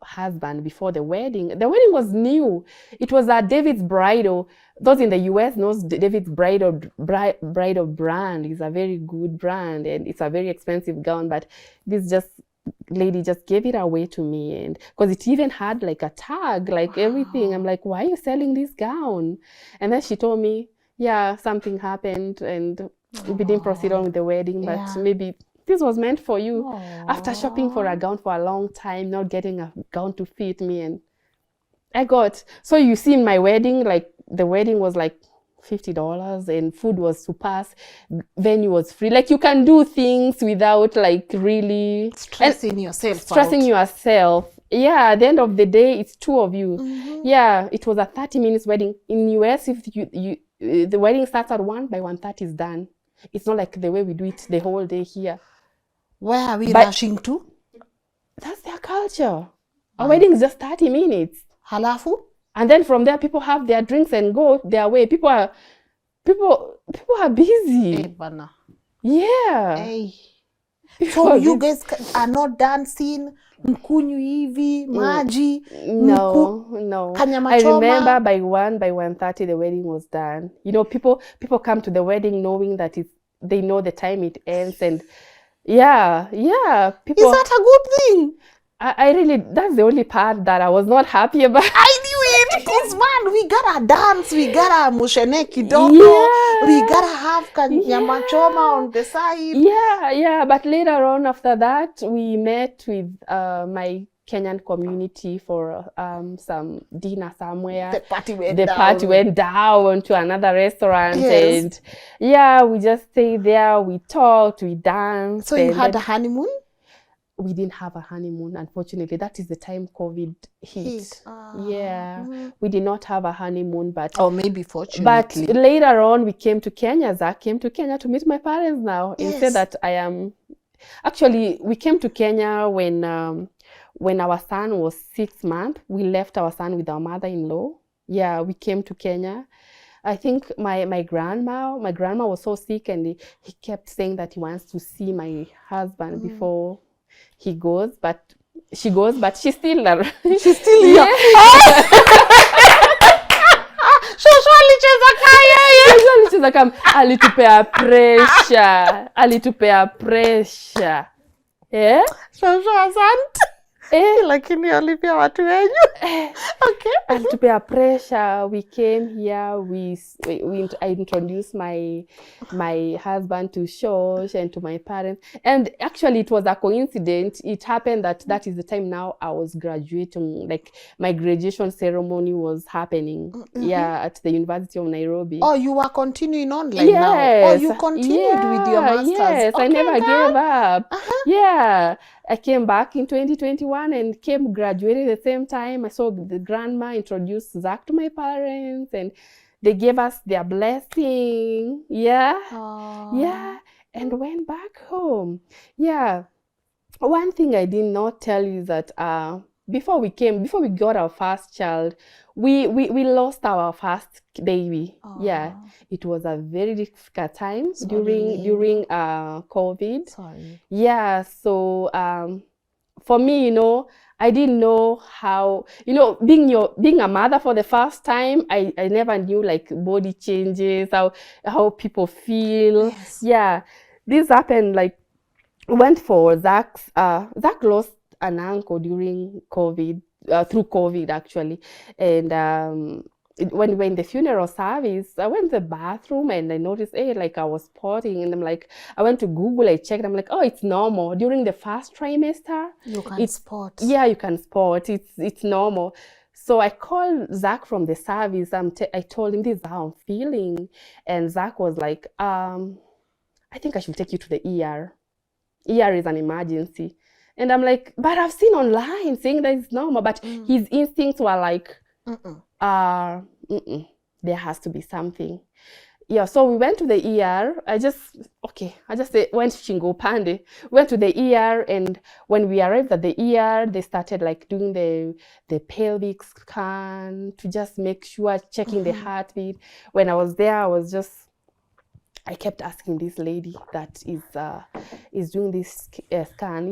husband before the wedding. The wedding was new. It was at David's Bridal. Those in the US knows David's Bridal brand is a very good brand, and it's a very expensive gown. But this lady just gave it away to me, and because it even had like a tag, like everything. I'm like, why are you selling this gown? And then she told me, yeah, something happened, and we didn't proceed on with the wedding, but maybe this was meant for you. Aww. After shopping for a gown for a long time, not getting a gown to fit me, and I got. So you see in my wedding, like the wedding was like $50 and food was to pass. Venue was free. Like you can do things without like really stressing yourself. Yeah, at the end of the day, it's two of you. Mm-hmm. Yeah, it was a 30-minute wedding. In US, if the wedding starts at 1, by 1:30 is done. It's not like the way we do it the whole day here. Where are we rushing to? That's their culture. Our wedding is just 30 minutes. Halafu? And then from there, people have their drinks and go their way. People are busy. Hey, bana. Yeah. Hey. So you guys are not dancing, mkunyu hivi, maji? No. I remember by 1:30 the wedding was done. You know, people come to the wedding knowing that they know the time it ends, and yeah. People. Is that a good thing? I really, that's the only part that I was not happy about. I knew it, because man, we gotta dance, we gotta mushene kidogo, we gotta have nyama choma on the side. Yeah, but later on after that, we met with my Kenyan community for some dinner somewhere. The party went down to another restaurant, and we just stayed there, we talked, we danced. So you had a honeymoon? We didn't have a honeymoon, unfortunately. That is the time COVID hit. We did not have a honeymoon, but maybe fortunately. But later on, we came to Kenya. Zach came to Kenya to meet my parents now. Yes. Instead that I am... Actually, we came to Kenya when our son was 6 months. We left our son with our mother-in-law. Yeah, we came to Kenya. I think my grandma was so sick, and he kept saying that he wants to see my husband before. She goes, but she's still She's still here. Shosho alicheza kaya. alitupea pressure. Yeah? Shosho asante. Lakini Olivia watu wenyu. Okay. Alitupea pressure. We came here. I introduced my husband to Shosh and to my parents. And actually, it was a coincidence. It happened that is the time now I was graduating. Like my graduation ceremony was happening. Yeah, at the University of Nairobi. Oh, you were continuing on like now. Oh, you continued with your masters. Yes, okay, I never gave up. Yeah. I came back in 2021 and graduated at the same time. I saw the grandma introduce Zach to my parents and they gave us their blessing. Yeah. Aww. Yeah. And went back home. Yeah. One thing I did not tell you is that before we got our first child, we lost our first baby. Aww. Yeah, it was a very difficult time during COVID. Sorry. Yeah, so for me, I didn't know how, being a mother for the first time, I never knew like body changes, how people feel. Yes. Yeah, this happened like went for Zach lost an uncle during COVID, through COVID actually. And when the funeral service, I went to the bathroom and I noticed, like I was spotting, and I'm like, I went to Google, I checked, I'm like, oh, it's normal. During the first trimester, you can spot. Yeah, you can spot. It's normal. So I called Zach from the service. I told him this is how I'm feeling. And Zach was like, I think I should take you to the ER. ER is an emergency. And I'm like, but I've seen online saying that it's normal. But his instincts were like, there has to be something. Yeah, so we went to the ER. I just went Shingo Pande. Went to the ER, and when we arrived at the ER, they started like doing the pelvic scan to just make sure, checking the heartbeat. When I was there, I kept asking this lady that is doing this scan,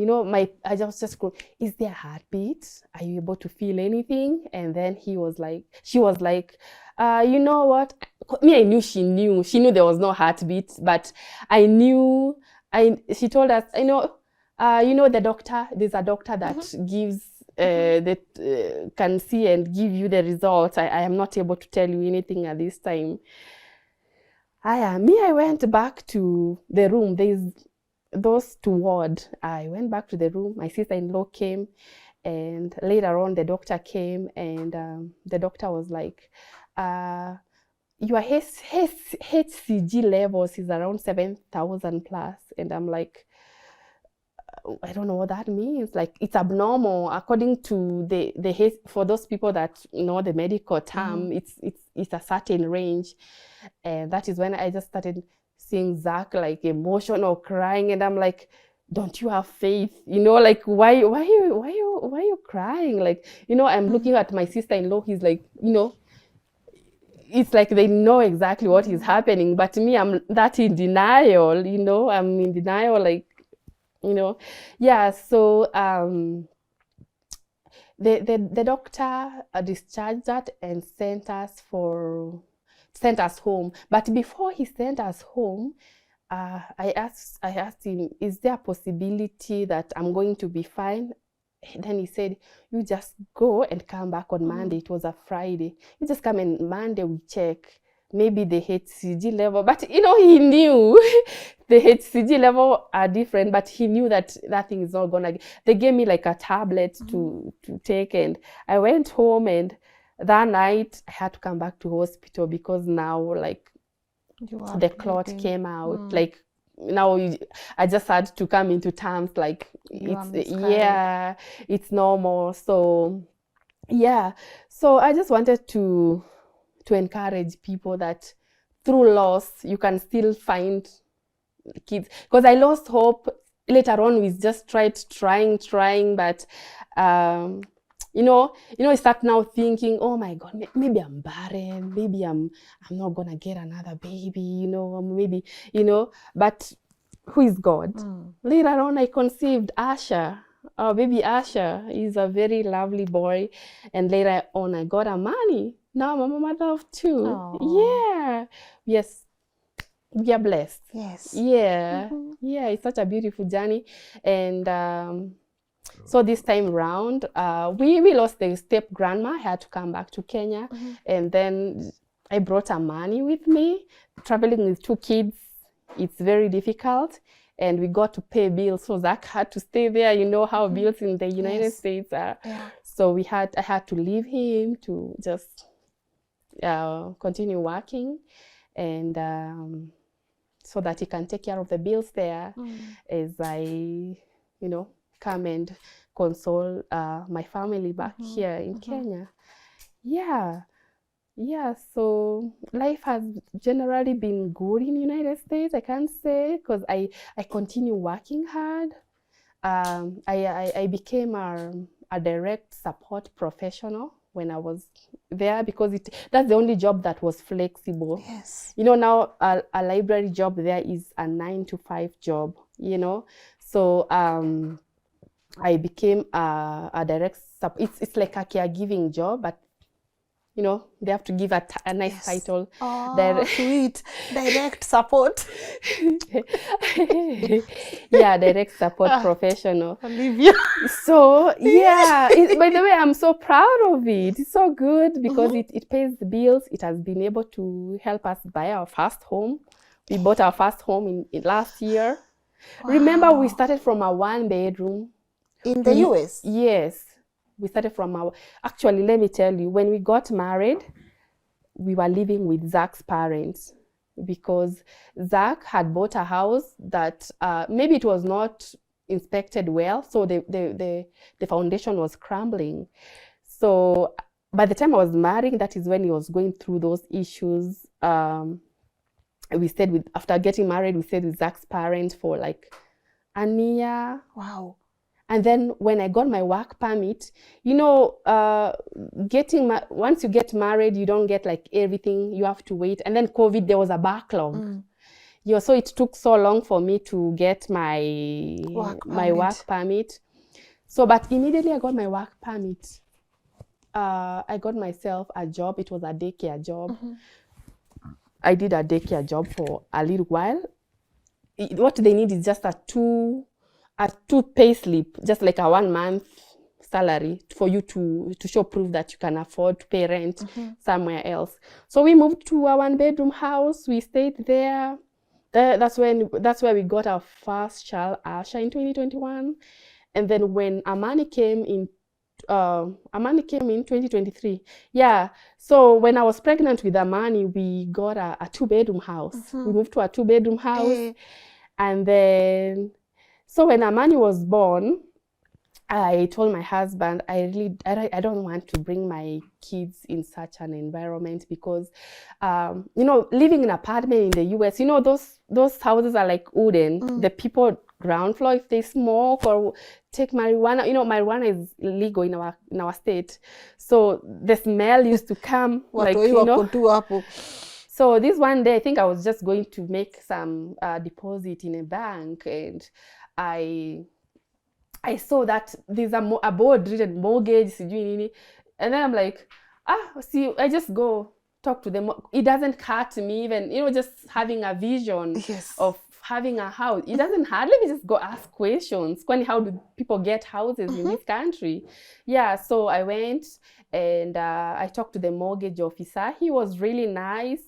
I just go, is there a heartbeat? Are you able to feel anything? And then she was like, you know what? Me, I knew she knew there was no heartbeat, but she told us, the doctor, there's a doctor that gives, that can see and give you the results. I am not able to tell you anything at this time. I went back to the room. There's those two wards. I went back to the room. My sister-in-law came, and later on the doctor came, and the doctor was like, your HCG levels is around 7,000 plus. And I'm like, I don't know what that means. Like, it's abnormal according to the for those people that know the medical term. It's a certain range, and that is when I just started seeing Zach like emotional, crying, and I'm like, don't you have faith? Like why you crying? Like, I'm looking at my sister-in-law. He's like, it's like they know exactly what is happening, but me, I'm that in denial. I'm in denial, like. Yeah, so the doctor discharged that and sent us home. But before he sent us home, I asked him, is there a possibility that I'm going to be fine? Then he said, you just go and come back on Monday. It was a Friday. You just come and Monday we check. Maybe the HCG level, but he knew the HCG level are different, but he knew that thing is not gonna. They gave me like a tablet to take, and I went home, and that night I had to come back to hospital because now like the clot came out. Like now I just had to come into terms like it's normal. So yeah, so I just wanted to encourage people that through loss you can still find kids, because I lost hope later on. We just trying, but I start now thinking, oh my God, maybe I'm barren, maybe I'm not gonna get another baby, maybe, but who is God. Later on, I conceived Asher. Our baby Asher is a very lovely boy. And later on, I got Amani. Now I'm a mother of 2. Aw. Yeah. Yes. We are blessed. Yes. Yeah. Yeah, it's such a beautiful journey. And so this time round, we lost the step grandma. I had to come back to Kenya. And then I brought Amani with me. Traveling with 2 kids, it's very difficult. And we got to pay bills. So Zach had to stay there. You know how bills in the United States are. Yeah. So I had to leave him to just continue working. And so that he can take care of the bills there as I, come and console my family back here in Kenya. Yeah. Yeah, so life has generally been good in the United States, I can't say, because I continue working hard. I became a direct support professional when I was there, because that's the only job that was flexible. Yes. Now a library job there is a 9-to-5 job, So I became a direct support. It's like a caregiving job, but they have to give a nice title. Oh, sweet. Direct support. Yeah, direct support professional. Olivia. So, yeah, by the way, I'm so proud of it. It's so good because it pays the bills. It has been able to help us buy our first home. We bought our first home in last year. Wow. Remember, we started from a 1-bedroom. In the US? Yes. We started from actually, let me tell you, when we got married, we were living with Zach's parents because Zach had bought a house that maybe it was not inspected well, so the foundation was crumbling. So by the time I was marrying, that is when he was going through those issues. We stayed after getting married, we stayed with Zach's parents for like a year. Wow. And then when I got my work permit, once you get married, you don't get like everything. You have to wait. And then COVID, there was a backlog. So it took so long for me to get my work permit. So, but immediately I got my work permit. I got myself a job. It was a daycare job. I did a daycare job for a little while. What they need is just a two pay slip, just like a 1 month salary for you to show proof that you can afford to pay rent somewhere else. So we moved to a 1-bedroom house. We stayed there. That's where we got our first child, Asha, in 2021. And then when Amani came in 2023. Yeah. So when I was pregnant with Amani, we got a 2-bedroom house. We moved to a 2-bedroom house. And then, so when Amani was born, I told my husband, I don't want to bring my kids in such an environment because, living in an apartment in the US, those houses are like wooden. The people ground floor, if they smoke or take marijuana, marijuana is illegal in our state. So the smell used to come So this one day, I think I was just going to make some deposit in a bank, and I saw that there's a board-written mortgage, and then I'm like, I just go talk to them. It doesn't hurt me even, just having a vision of having a house. It doesn't hurt. Let me just go ask questions. How do people get houses in this country? Yeah, so I went and I talked to the mortgage officer. He was really nice.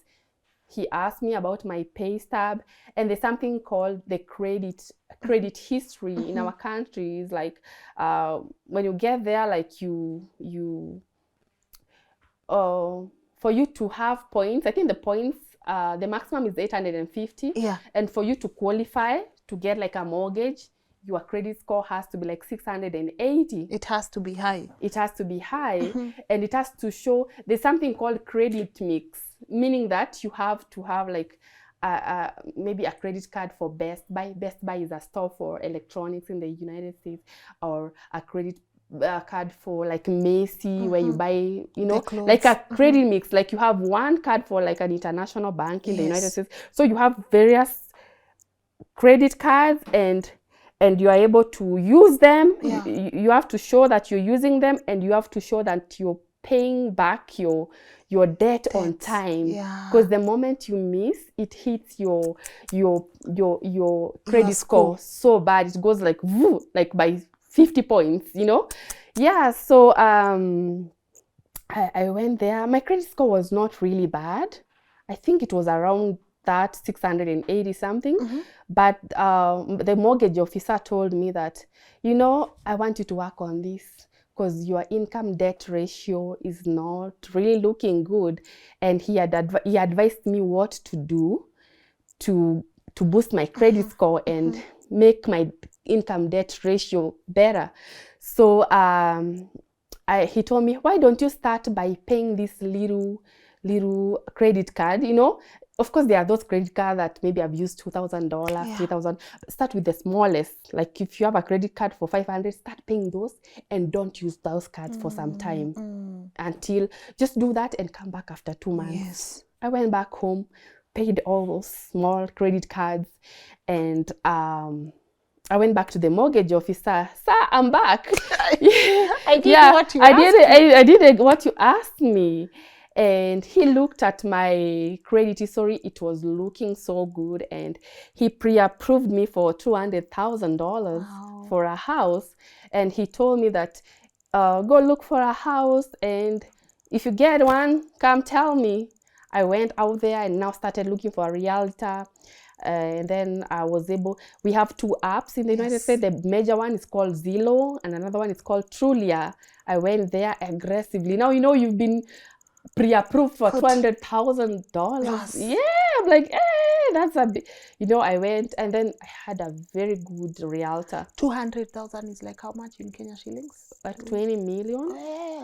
He asked me about my pay stub, and there's something called the credit history in our country. Is like when you get there, like for you to have points, I think the points, the maximum is 850. Yeah. And for you to qualify to get like a mortgage, your credit score has to be like 680. It has to be high. It has to be high. And it has to show, there's something called credit mix, meaning that you have to have like maybe a credit card for Best Buy. Best Buy is a store for electronics in the United States, or a credit card for like Macy, where you buy, like a credit mix. Like you have one card for like an international bank in the United States. So you have various credit cards and you are able to use them. Yeah. You have to show that you're using them, and you have to show that you're paying back your debt on time. Yeah. Because the moment you miss, it hits your credit score so bad. It goes like woo, like by 50 points, you know. Yeah, so I went there. My credit score was not really bad. I think it was around that 680 something. But the mortgage officer told me that, you know, I want you to work on this because your income debt ratio is not really looking good. And he advised me what to do to boost my credit score and make my income debt ratio better. So he told me, why don't you start by paying this little credit card, you know? Of course, there are those credit cards that maybe I've used $2,000, $3,000. Start with the smallest. Like if you have a credit card for $500, start paying those and don't use those cards for some time until just do that and come back after 2 months. Yes. I went back home, paid all those small credit cards, and I went back to the mortgage officer. Sir, I'm back. I did what you asked me. I did what you asked me. And he looked at my credit history. It was looking so good. And he pre-approved me for $200,000 for a house. And he told me that, go look for a house. And if you get one, come tell me. I went out there and now started looking for a realtor. And then I was able, we have 2 apps in the United States. The major one is called Zillow and another one is called Trulia. I went there aggressively. Now, you know, you've been pre-approved for $200,000. Yes. Yeah, I'm like, that's a bit, you know, I went and then I had a very good realtor. 200,000 is like how much in Kenya shillings? Like 20 million.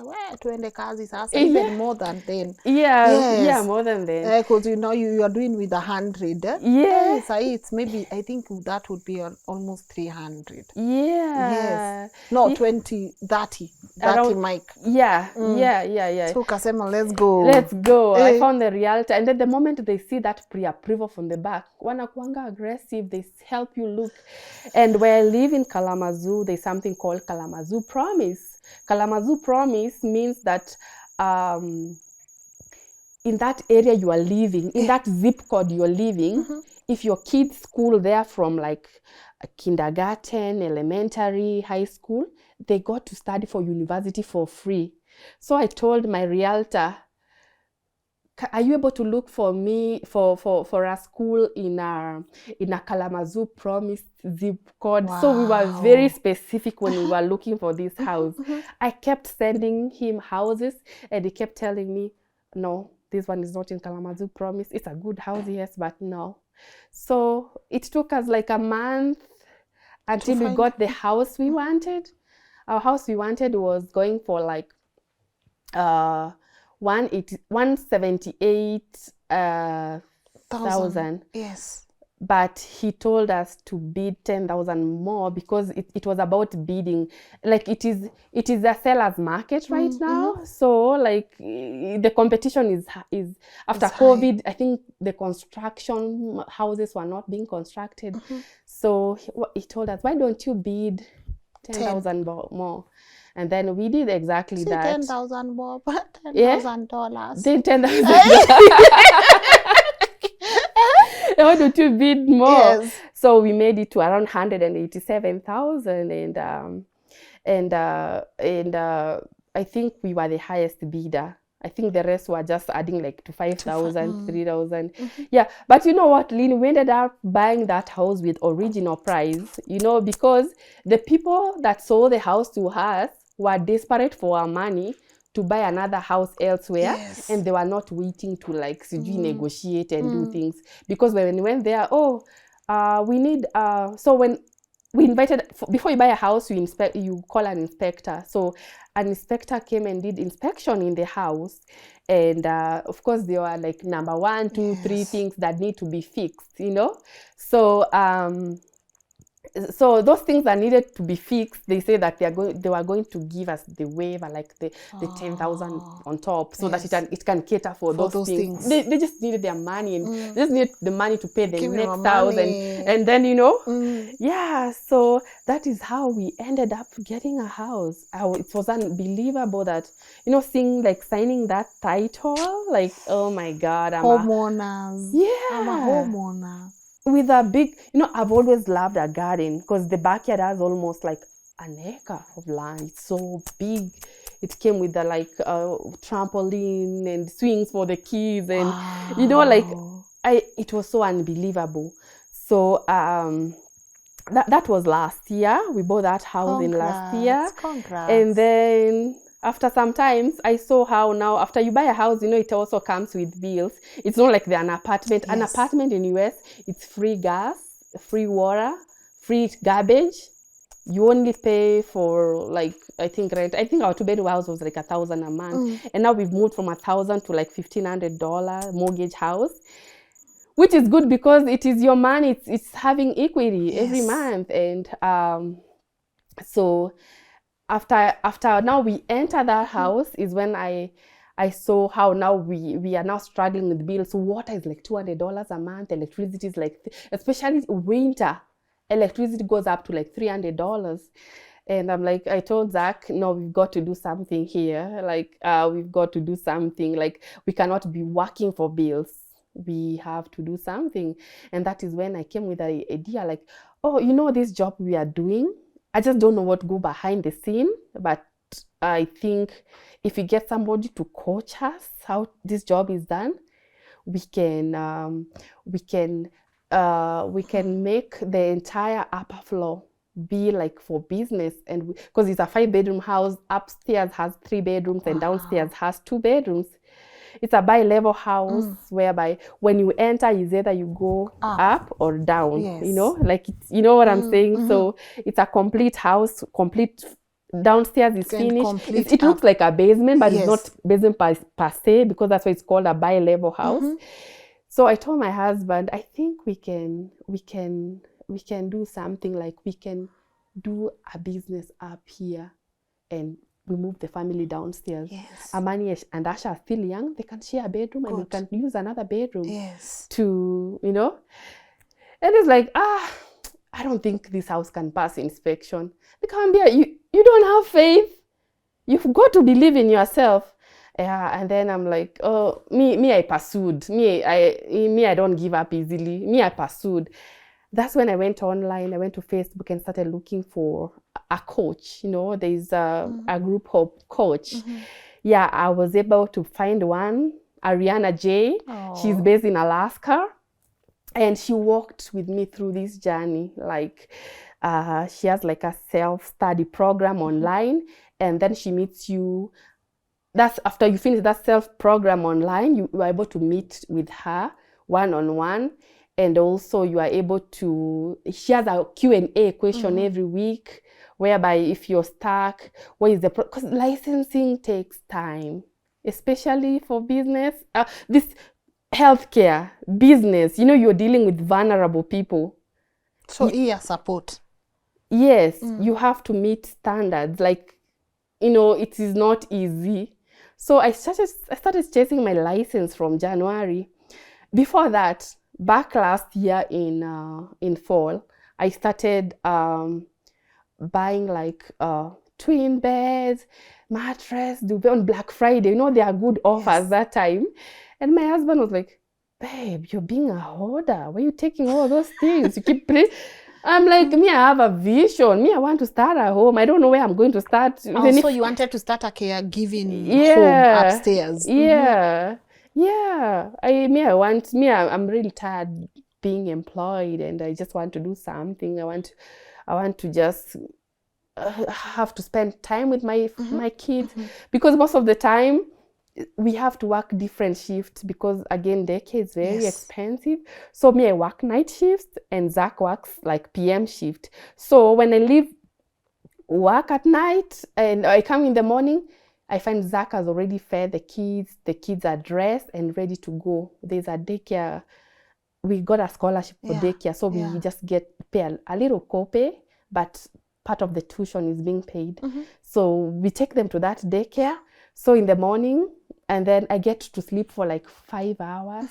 Well, 20 kazi sasa, even more than then. Yeah, more than then. Because you know you are doing with 100. Yeah. So it's maybe, I think that would be almost 300. Yeah. Yes. No, 20, 30 Around, Mike. Yeah. So kasema, let's go. Let's go. I found the realtor, and then the moment they see that pre-approval from the back, wanakuanga aggressive. They help you look. And where I live in Kalamazoo, there's something called Kalamazoo Promise. Kalamazoo Promise means that in that area you are living, in that zip code you're living, if your kids school there from like kindergarten, elementary, high school, they got to study for university for free. So I told my realtor, are you able to look for me for a school in a Kalamazoo Promise zip code? Wow. So we were very specific when we were looking for this house. I kept sending him houses and he kept telling me, no, this one is not in Kalamazoo Promise. It's a good house, yes, but no. So it took us like a month until we got the house we wanted. Our house we wanted was going for like 178,000. Yes. But he told us to bid 10,000 more because it was about bidding. Like it is a seller's market right now. So like the competition is after COVID. I think the construction houses were not being constructed. So he told us, why don't you bid 10,000 more? And then we did exactly that. 10,000 more, but $10,000. Did 10,000. Why don't you bid more? Yes. So we made it to around 187,000, and I think we were the highest bidder. I think the rest were just adding like to 5,000, 3,000. Yeah, but you know what, Lynn, we ended up buying that house with original price, you know, because the people that sold the house to us were desperate for our money to buy another house elsewhere. Yes. And they were not waiting to like negotiate and do things. Because when we went there, we need, so when we invited, before you buy a house, you call an inspector. So an inspector came and did inspection in the house. And of course, there were like number 1, 2, 3 things that need to be fixed, you know. So So those things that needed to be fixed, they say that they were going to give us the waiver, like the 10,000 on top, so that it can cater for those things. They just needed their money, and they just needed the money to pay the next 1,000, and then yeah. So that is how we ended up getting a house. It was unbelievable that seeing like signing that title, like, oh my God, I'm a homeowner. With a big, I've always loved a garden because the backyard has almost like an acre of land. It's so big. It came with the trampoline and swings for the kids, and it was so unbelievable. So that was last year. We bought that house in last year. Congrats. And then after some time, I saw how now after you buy a house, it also comes with bills. It's not like an apartment. Yes. An apartment in US, it's free gas, free water, free garbage. You only pay for I think rent. I think our 2-bedroom house was like $1,000 a month. And now we've moved from $1,000 to like $1,500 mortgage house, which is good because it is your money. It's having equity every month. And so after now we enter that house is when I saw how now we are now struggling with bills. So water is like $200 a month. Electricity is like, especially winter, electricity goes up to like $300. And I'm like, I told Zach, no, we've got to do something here. Like, we've got to do something. Like, we cannot be working for bills. We have to do something. And that is when I came with the idea, like, oh, this job we are doing, I just don't know what go behind the scene, but I think if we get somebody to coach us how this job is done, we can make the entire upper floor be like for business. And because it's a 5-bedroom house, upstairs has 3 bedrooms and downstairs has 2 bedrooms. It's a bi-level house whereby when you enter, is either you go up or down. Like what I'm saying. So it's a complete house, complete. Downstairs is finished. It looks like a basement, but it's not basement per se, because that's why it's called a bi-level house. So I told my husband, I think we can do something, like we can do a business up here, and we move the family downstairs. Amani and Asha are still young. They can share a bedroom. And we can use another bedroom to, And it's like, I don't think this house can pass inspection. You don't have faith. You've got to believe in yourself. And then I'm like, oh, me, I pursued. I don't give up easily. Me, I pursued. That's when I went online. I went to Facebook and started looking for a coach. There's a group of coach. Yeah, I was able to find one, Ariana J. She's based in Alaska. And she walked with me through this journey. Like, she has like a self-study program online. And then she meets you. That's after you finish that self-program online, you are able to meet with her one-on-one. And also you are able to, she has a Q&A question every week, whereby if you're stuck, what is because licensing takes time, especially for business. This healthcare, business, you're dealing with vulnerable people. So ear support. Yes, you have to meet standards. Like, it is not easy. So I started chasing my license from January. Before that, back last year in fall, I started buying like twin beds, mattress, duvet on Black Friday. There are good offers that time. And my husband was like, babe, you're being a hoarder. Why are you taking all those things? You keep I'm like, me, I have a vision. Me, I want to start a home. I don't know where I'm going to start. So you wanted to start a caregiving home upstairs. Yeah. Yeah. I'm really tired being employed, and I just want to do something. I want to just have to spend time with my kids, because most of the time we have to work different shifts, because again, daycare is very expensive. So me, I work night shifts, and Zach works like PM shift. So when I leave work at night and I come in the morning, I find Zach has already fed the kids. The kids are dressed and ready to go. There's a daycare we got a scholarship for daycare, so we just pay a little copay, but part of the tuition is being paid. So we take them to that daycare. So in the morning, and then I get to sleep for like 5 hours,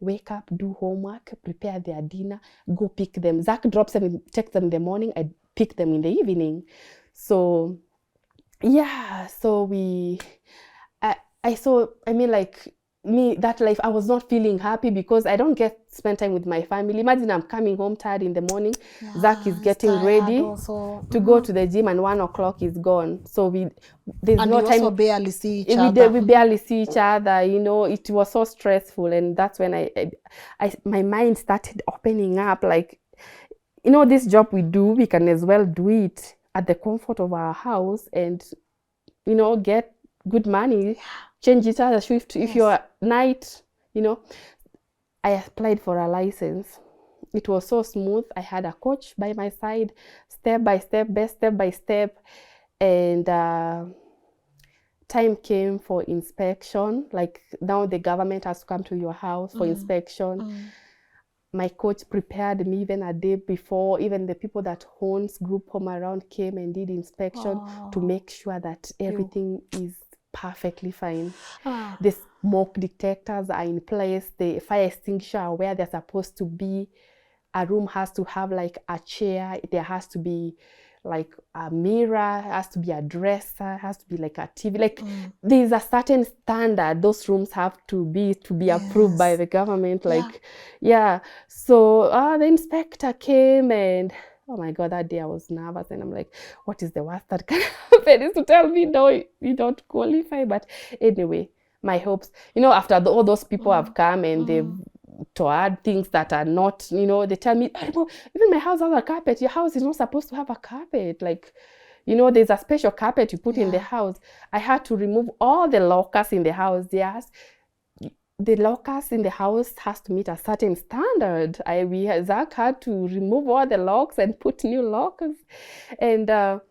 wake up, do homework, prepare their dinner, go pick them. Zach drops them, takes them in the morning, I pick them in the evening. So yeah, so that life, I was not feeling happy because I don't spend time with my family. Imagine I'm coming home tired in the morning. Zach is getting ready to go to the gym, and 1 o'clock is gone. So there's no time. Also barely see each other. We barely see each other. It was so stressful, and that's when my mind started opening up. Like, this job we do, we can as well do it at the comfort of our house, and get good money. Change each other shift. If you're night, I applied for a license. It was so smooth. I had a coach by my side, step by step, and time came for inspection. Like, now the government has to come to your house for inspection. My coach prepared me even a day before. Even the people that owns group home around came and did inspection to make sure that everything is perfectly fine. The smoke detectors are in place. The fire extinguisher are where they're supposed to be. A room has to have like a chair. There has to be like a mirror, has to be a dresser, has to be like a TV. Like, there's a certain standard those rooms have to be approved by the government. Like, so the inspector came, and oh my God, that day I was nervous, and I'm like, what is the worst that can happen? Is to tell me, no, you don't qualify. But anyway, my hopes, after all those people have come and they've to add things that are not, they tell me, even my house has a carpet. Your house is not supposed to have a carpet. Like, there's a special carpet you put in the house. I had to remove all the lockers in the house. The lockers in the house has to meet a certain standard. Zach had to remove all the locks and put new lockers. And so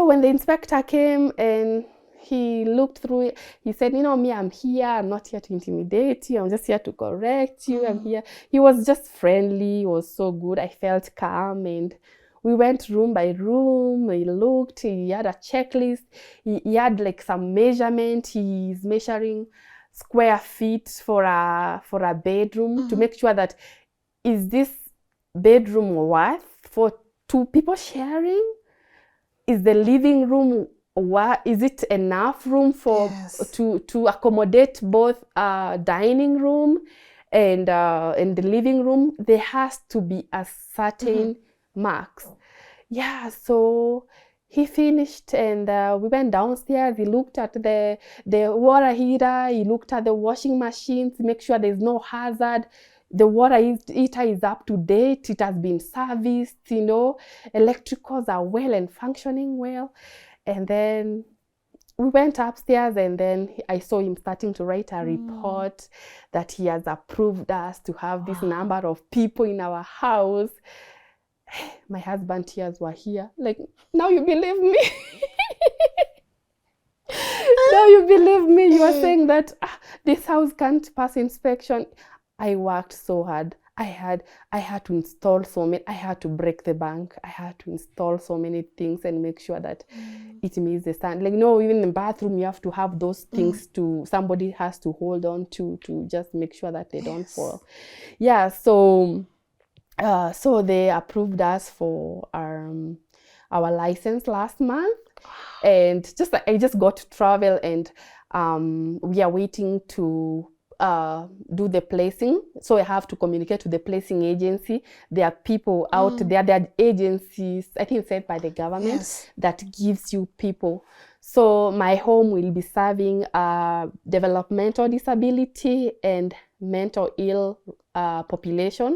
when the inspector came and he looked through it, he said, me, I'm here. I'm not here to intimidate you. I'm just here to correct you. I'm here. He was just friendly. He was so good. I felt calm, and we went room by room. He looked. He had a checklist. He had like some measurement. He's measuring square feet for a bedroom to make sure that, is this bedroom worth for 2 people sharing? Is the living room is it enough room for to accommodate both dining room and the living room? There has to be a certain marks. So he finished, and we went downstairs. He looked at the water heater. He looked at the washing machines to make sure there's no hazard. The water heater is up to date. It has been serviced. Electricals are well and functioning well. And then we went upstairs, and then I saw him starting to write a report that he has approved us to have this number of people in our house. My husband's tears were here. Like, now you believe me? Now you believe me? You are saying that this house can't pass inspection. I worked so hard. I had to install so many. I had to break the bank. I had to install so many things and make sure that it meets the standard. Like, even in the bathroom, you have to have those things somebody has to hold on to just make sure that they don't fall. So they approved us for our license last month, and I just got to travel, and we are waiting to do the placing. So I have to communicate to the placing agency. There are people out there. There are agencies, I think set by the government, that gives you people. So my home will be serving developmental disability and mental ill population.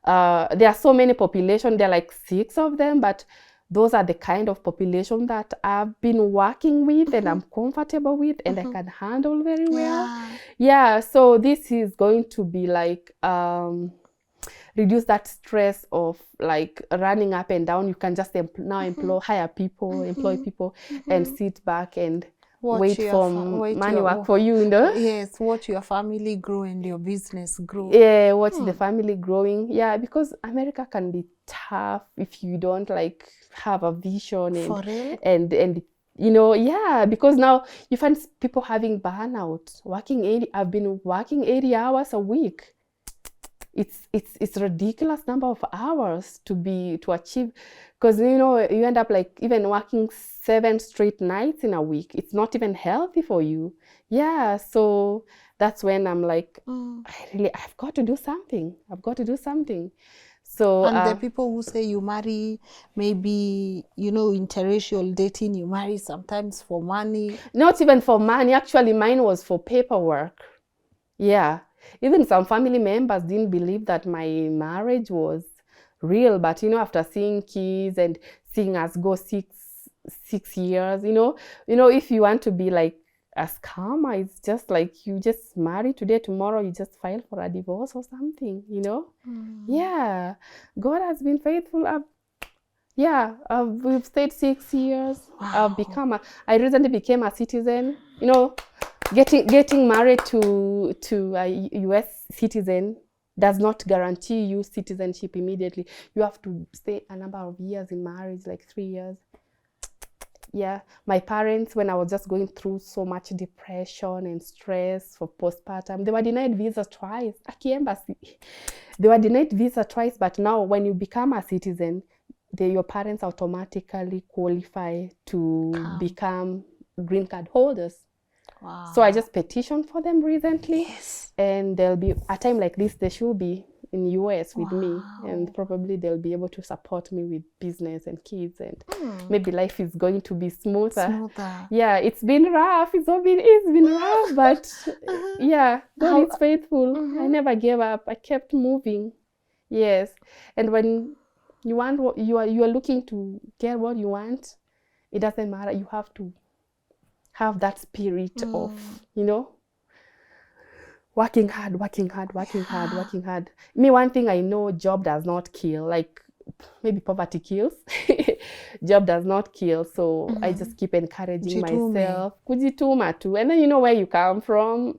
There are so many population. There are like 6 of them, but those are the kind of population that I've been working with and I'm comfortable with and I can handle very well. So this is going to be like reduce that stress of like running up and down. You can just now employ people and sit back and wait for money work for you, you know? Yes, watch your family grow and your business grow. Yeah, watch the family growing. Yeah, because America can be tough if you don't like have a vision For real? and you know, yeah, because now you find people having burnout, I've been working 80 hours a week. It's ridiculous number of hours to achieve, because you know you end up like even working 7 straight nights in a week. It's not even healthy for you. Yeah, so that's when I'm like, I've got to do something. So And the people who say you marry, maybe, you know, interracial dating, you marry sometimes for money. not even for money. Actually, mine was for paperwork. Yeah. Even some family members didn't believe that my marriage was real. But, you know, after seeing kids and seeing us go six years, you know, if you want to be like a scammer, it's just like you just marry today, tomorrow you just file for a divorce or something, you know? Yeah. God has been faithful. We've stayed 6 years. Wow. I recently became a citizen, you know. Getting married to a US citizen does not guarantee you citizenship immediately. You have to stay a number of years in marriage, like 3 years. Yeah, my parents, when I was just going through so much depression and stress for postpartum, they were denied visa twice. Aki embassy, they were denied visa twice. But now, when you become a citizen, your parents automatically qualify to become green card holders. Wow. So I just petitioned for them recently. Yes. And there'll be a time like this, they should be in US with me, and probably they'll be able to support me with business and kids, and maybe life is going to be smoother. Yeah, it's been rough. It's been rough, but yeah, God is faithful. I never gave up. I kept moving. Yes, and when you want what you are looking to get what you want, it doesn't matter. You have to have that spirit of, you know, working hard. Me, one thing I know, job does not kill. Like maybe poverty kills. Job does not kill. So I just keep encouraging myself. Kujituma tu. And then you know where you come from.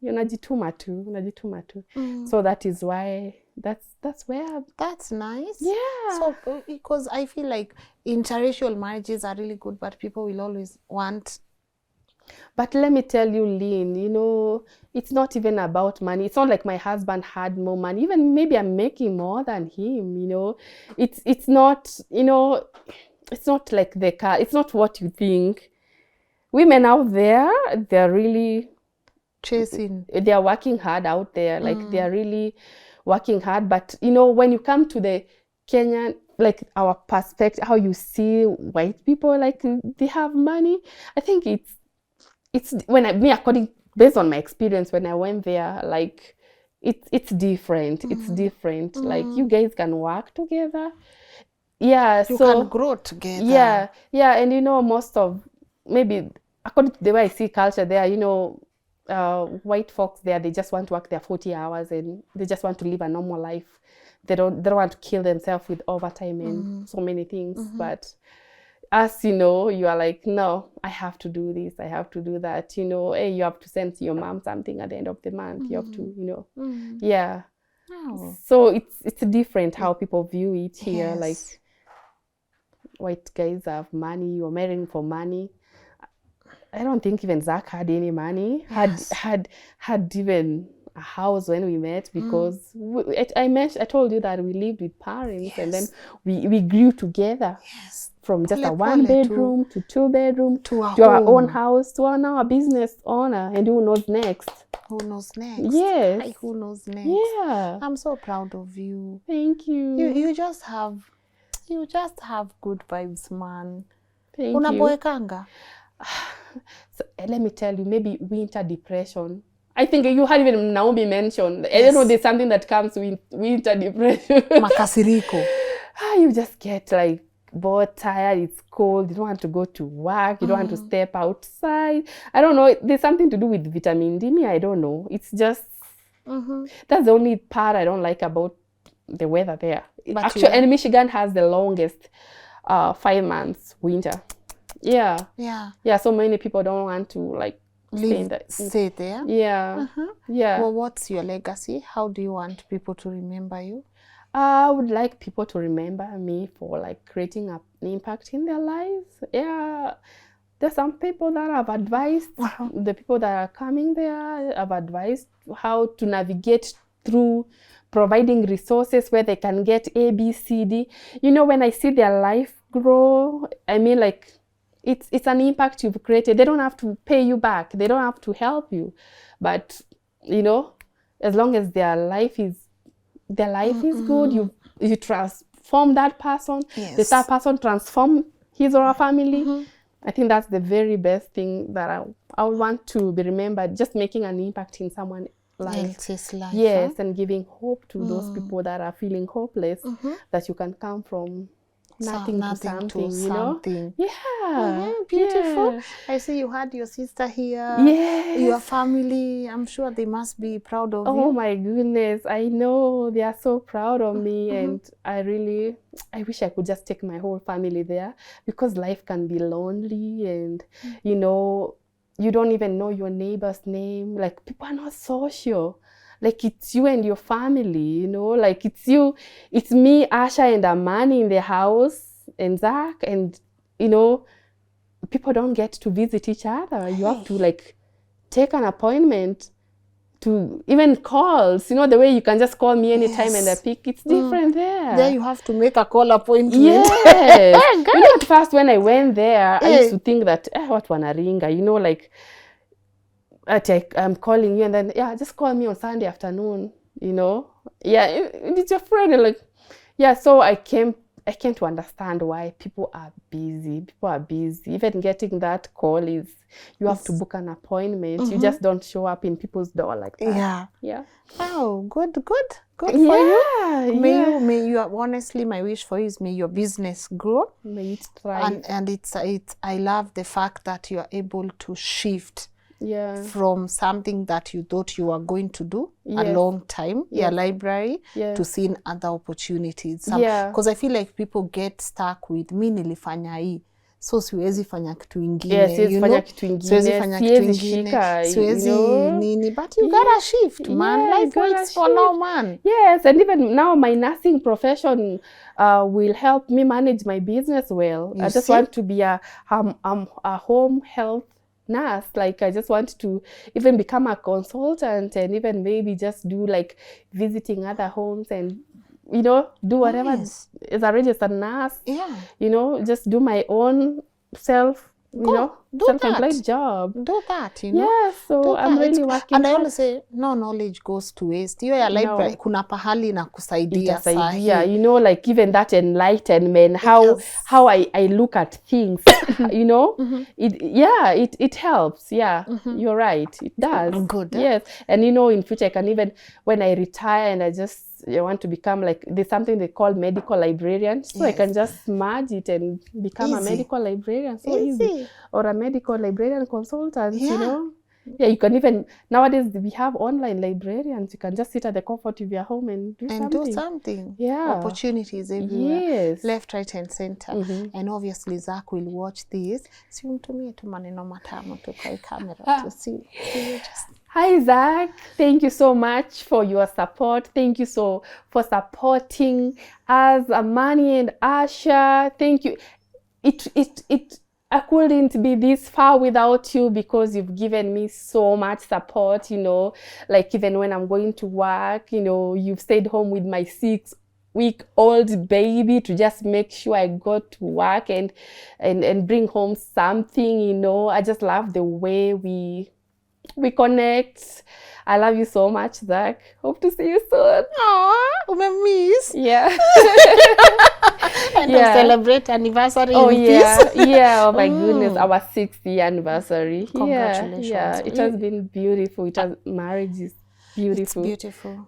Unajituma tu. So that is why that's where. That's nice. Yeah. So because I feel like interracial marriages are really good, but people will always want. But let me tell you, Lynn, you know, it's not even about money. It's not like my husband had more money. Even maybe I'm making more than him, you know. It's not, you know, it's not like the car. It's not what you think. Women out there, they're really chasing. They're working hard out there. Like they're really working hard. But, you know, when you come to the Kenyan, like our perspective, how you see white people, like they have money. I think it's based on my experience when I went there, like it's different. It's different. Like you guys can work together. Yeah, you can grow together. Yeah, and you know, most of, maybe according to the way I see culture there, you know, white folks there, they just want to work their 40 hours and they just want to live a normal life. They don't want to kill themselves with overtime and so many things. But as you know, you are like, no, I have to do this, I have to do that. You know, hey, you have to send your mom something at the end of the month. You have to, you know, yeah. Oh. So it's different how people view it here. Yes. Like white guys have money, you're marrying for money. I don't think even Zach had any money. Yes. Had even a house when we met, because I told you that we lived with parents. Yes. And then we grew together. Yes. From just a 1-bedroom to 2-bedroom to our own house to now a business owner. And who knows next? Who knows next? Yes. Hi, who knows next? Yeah. I'm so proud of you. Thank you. You just have good vibes, man. Thank Unaboekanga? So, let me tell you, maybe winter depression. I think you had even Naomi mentioned. Yes. I don't know, there's something that comes with winter depression. Makasiriko. You just get like bored, tired, it's cold, you don't want to go to work, you don't want to step outside. I don't know, there's something to do with vitamin D. Me, I don't know. It's just, that's the only part I don't like about the weather there. But actually, and Michigan has the longest 5 months winter. Yeah, so many people don't want to like stay there. Well, what's your legacy? How do you want people to remember you? I would like people to remember me for like creating an impact in their lives. Yeah, there's some people that I've advised, the people that are coming there, I've advised how to navigate through providing resources where they can get A, B, C, D. You know, when I see their life grow, I mean, like, it's an impact you've created. They don't have to pay you back. They don't have to help you. But, you know, as long as their life is good, you transform that person, that person transform his or her family. I think that's the very best thing that I would want to be remembered, just making an impact in someone else's life. Yes, and giving hope to those people that are feeling hopeless, that you can come from nothing to something, you know? Yeah. Beautiful. Yeah. I see you had your sister here. Yes. Your family, I'm sure they must be proud of you. Oh my goodness. I know they are so proud of me, and I wish I could just take my whole family there, because life can be lonely, and you know, you don't even know your neighbor's name. Like, people are not social. Like, it's you and your family, you know, like it's me, Asha, and Amani in the house, and Zach, and, you know, people don't get to visit each other. You have to, like, take an appointment to even calls, you know, the way you can just call me anytime and I pick, it's different there. There you have to make a call appointment. Yes. You know, at first when I went there, I used to think that, what wanaringa, you know, like, I'm calling you, and then just call me on Sunday afternoon, you know. It's your friend, and like, so I came to understand why people are busy. Even getting that call is, you have to book an appointment. You just don't show up in people's door like that. Oh, good for you. May you honestly, my wish for you is, may your business grow, may it thrive. And it's I love the fact that you are able to shift from something that you thought you were going to do a long time, your library, to seeing other opportunities. Because I feel like people get stuck with, mi nilifanya hii, so siwezi fanya kitu ingine, siwezi fanya kitu ingine, siwezi nini, but you gotta shift, man. Life waits for no man. Yes, and even now my nursing profession will help me manage my business well. I just want to be a home health nurse. Like, I just want to even become a consultant, and even maybe just do like visiting other homes, and, you know, do whatever as a registered nurse. You know, just do my own self-employed job. Do that, you know. Yeah, so I'm really working. And I always say, no knowledge goes to waste. Hiyo ya library, kuna pahali na kusaidia sahi. You know, like even that enlightenment, how I look at things, you know, it helps. You're right, it does. Good. Yes, and you know, in future I can even, when I retire and I want to become like, there's something they call medical librarian, so I can just merge it and become a medical librarian. So easy. Or a medical librarian consultant, you know. You can even, nowadays we have online librarians. You can just sit at the comfort of your home and do something. Opportunities everywhere, left, right, and center. And obviously Zach will watch this. Si umtumie tu maneno matamu tu kwa camera to see. Hi Zach, thank you so much for your support. Thank you for supporting us, Amani and Asha. Thank you. I couldn't be this far without you, because you've given me so much support, you know, like even when I'm going to work, you know, you've stayed home with my 6-week-old baby to just make sure I go to work and bring home something, you know. I just love the way we connect. I love you so much, Zach. Hope to see you soon. Aww, miss. Yeah. And celebrate anniversary. Oh oh my goodness, our 6th year anniversary. Congratulations. It has been beautiful. Marriage is beautiful. It's beautiful.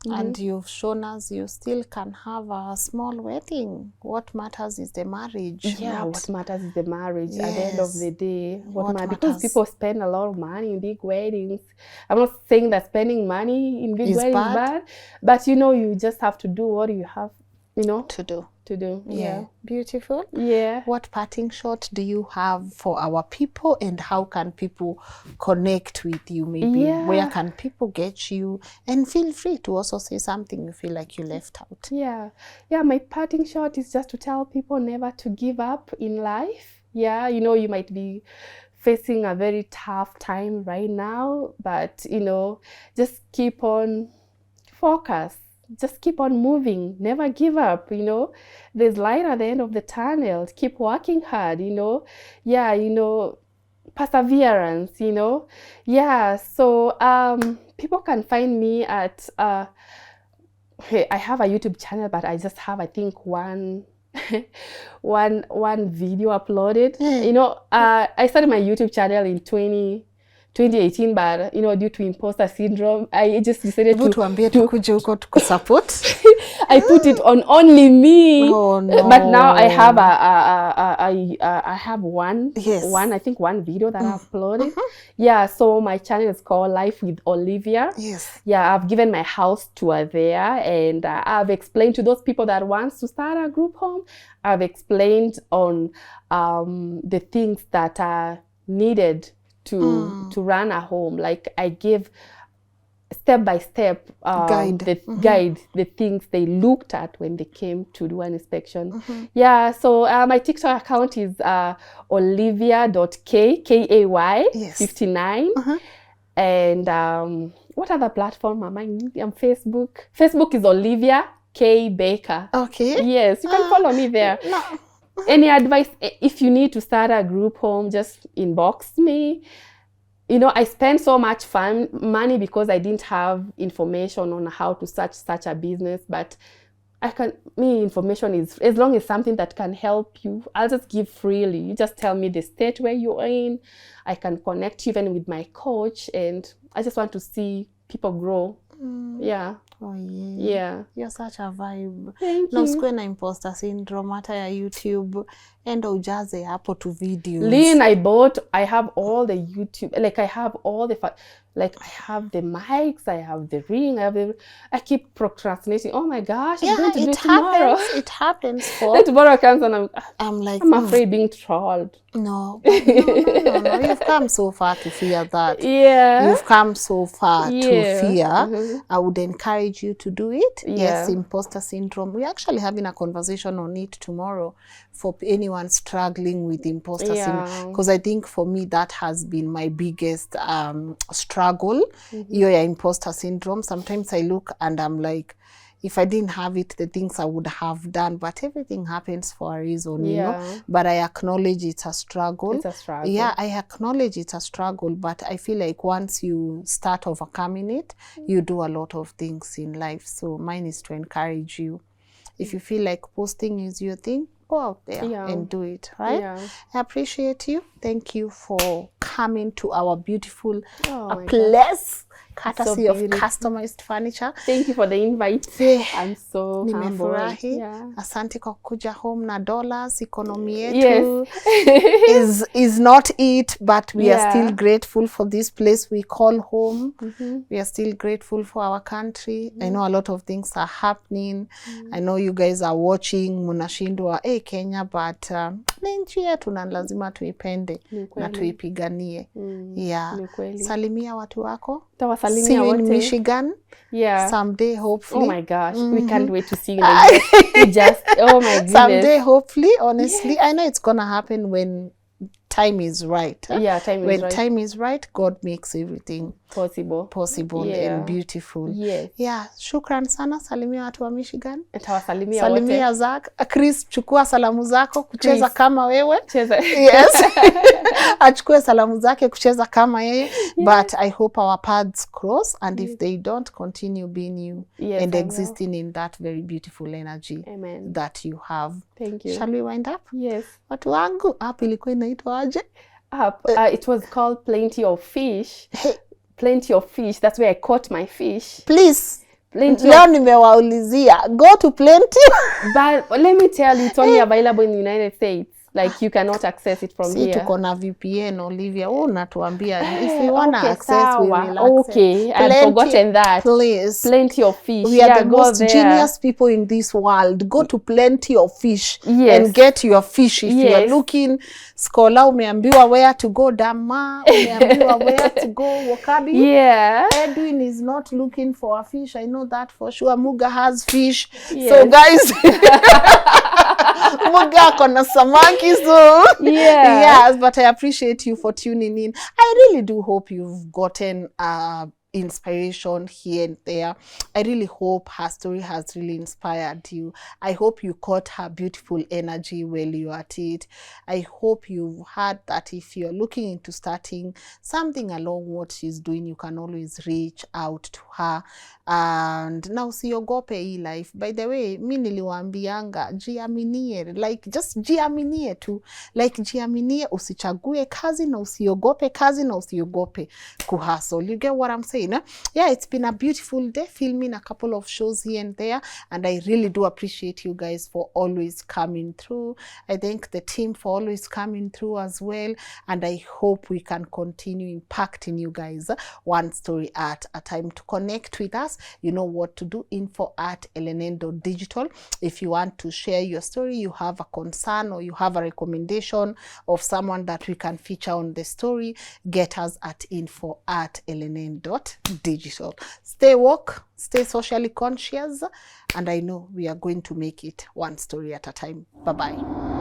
And you've shown us you still can have a small wedding. What matters is the marriage. What matters is the marriage. At the end of the day, what matters, because people spend a lot of money in big weddings. I'm not saying that spending money in big weddings is bad, but you know, you just have to do what you have, you know, to to do. Yeah. Beautiful. Yeah. What parting shot do you have for our people, and how can people connect with you? Maybe where can people get you? And feel free to also say something you feel like you left out. Yeah. My parting shot is just to tell people never to give up in life. Yeah, you know, you might be facing a very tough time right now, but you know, just keep on focus. Just keep on moving, never give up, you know. There's light at the end of the tunnel. Keep working hard, you know. Yeah, you know, perseverance, you know. Yeah, so people can find me at hey, I have a YouTube channel, but I just have, I think, one video uploaded. You know, I started my YouTube channel in 2018, but you know, due to imposter syndrome, I just decided to support. I put it on only me. Oh, no. But now I have I have one video that I've uploaded. Yeah, so my channel is called Life with Olivia. Yes. Yeah, I've given my house tour there, and I've explained to those people that wants to start a group home. I've explained on the things that are needed to run a home. Like I give step by step guide the things they looked at when they came to do an inspection. Yeah, so my TikTok account is olivia.kay 59. And what other platform am I in? Facebook. Facebook is Olivia K Baker. Okay. Yes, you can follow me there. No. Any advice, if you need to start a group home, just inbox me. You know, I spent so much money because I didn't have information on how to start such a business, but information is, as long as something that can help you, I'll just give freely. You just tell me the state where you're in. I can connect you even with my coach, and I just want to see people grow. Yeah. Oh yeah. Yeah. You're such a vibe. Thank you. Usikue na imposter syndrome hata ya YouTube. Enda ujaze hapo tu videos. Lynn, I have all the YouTube, like I have all the, like I have the mics, I have the ring, I keep procrastinating. Oh my gosh, I'm going to do it tomorrow. It happens. Then tomorrow comes and I'm like, I'm afraid being trolled. No. You've come so far to fear that. Yeah. You've come so far to fear. I would encourage you to do it. Yes, imposter syndrome. We're actually having a conversation on it tomorrow for anyone struggling with imposter syndrome. Because I think for me, that has been my biggest struggle. Your imposter syndrome. Sometimes I look and I'm like, if I didn't have it, the things I would have done, but everything happens for a reason, you know. But I acknowledge it's a struggle. It's a struggle. Yeah, I acknowledge it's a struggle, but I feel like once you start overcoming it, you do a lot of things in life. So mine is to encourage you. If you feel like posting is your thing, go out there and do it, right? I appreciate you. Thank you for coming to our beautiful place. Courtesy of customized furniture. Thank you for the invite. I'm so nimefurahi. Asante kwa kuja home na dollars. Economy yetu is not it, but we are still grateful for this place we call home. We are still grateful for our country. I know a lot of things are happening. I know you guys are watching. Munashindwa Kenya, but nchi yetu na lazima tuipende na tuipiganie. Salimia watu wako. See you in Michigan. Someday, hopefully. Oh my gosh, we can't wait to see you in the just, oh my goodness. Someday, hopefully, honestly. I know it's gonna happen when time is right. When time is right, God makes everything possible and beautiful. Shukran sana. Salimia watu wa Michigan. Salimia Zach. Chris, chukua salamu zako kucheza kama wewe. Yes. Achukue salamu zake kucheza kama yeye. But I hope our paths cross, and if they don't, continue being you and existing in that very beautiful energy that you have. Thank you. Shall we wind up? Yes. Watu wangu, app ilikuwa inaitwa aje? It was called Plenty of Fish. Plenty of Fish. That's where I caught my fish. Please. Leo nimewaulizia. Go to Plenty. But let me tell you, it's only available in the United States. Like you cannot access it from Si here. tuko na VPN, Olivia. Oh, natuambia if we wanna Okay, access, we sawa. will access. Okay, I had forgotten that. Please. Plenty of fish. We are the go most there. genius people in this world. Go to Plenty of Fish Yes. and get your fish. If you are looking, Scholar, umeambiwa where to go, Dama, umeambiwa where to go, Wakabi. Yeah. Edwin is not looking for a fish. I know that for sure. Muga has fish. Yes. So guys, Muga kona samaki, so yeah. Yes, but I appreciate you for tuning in. I really do hope you've gotten inspiration here and there. I really hope her story has really inspired you. I hope you caught her beautiful energy while you are at it. I hope you've heard that if you're looking into starting something along what she's doing, you can always reach out to her. And now usiogope hii life. By the way, mi niliwaambianga jiaminie, like just jiaminie tu. Like jiaminie, usichague kazi na usiogope kazi na usiogope kuhustle. You get what I'm saying? Yeah, it's been a beautiful day filming a couple of shows here and there, and I really do appreciate you guys for always coming through. I thank the team for always coming through as well, and I hope we can continue impacting you guys one story at a time. To connect with us, you know what to do, info@lnn.digital. If you want to share your story, you have a concern or you have a recommendation of someone that we can feature on the story, get us at info@lnn.digital. Stay woke, stay socially conscious, and I know we are going to make it one story at a time. Bye-bye.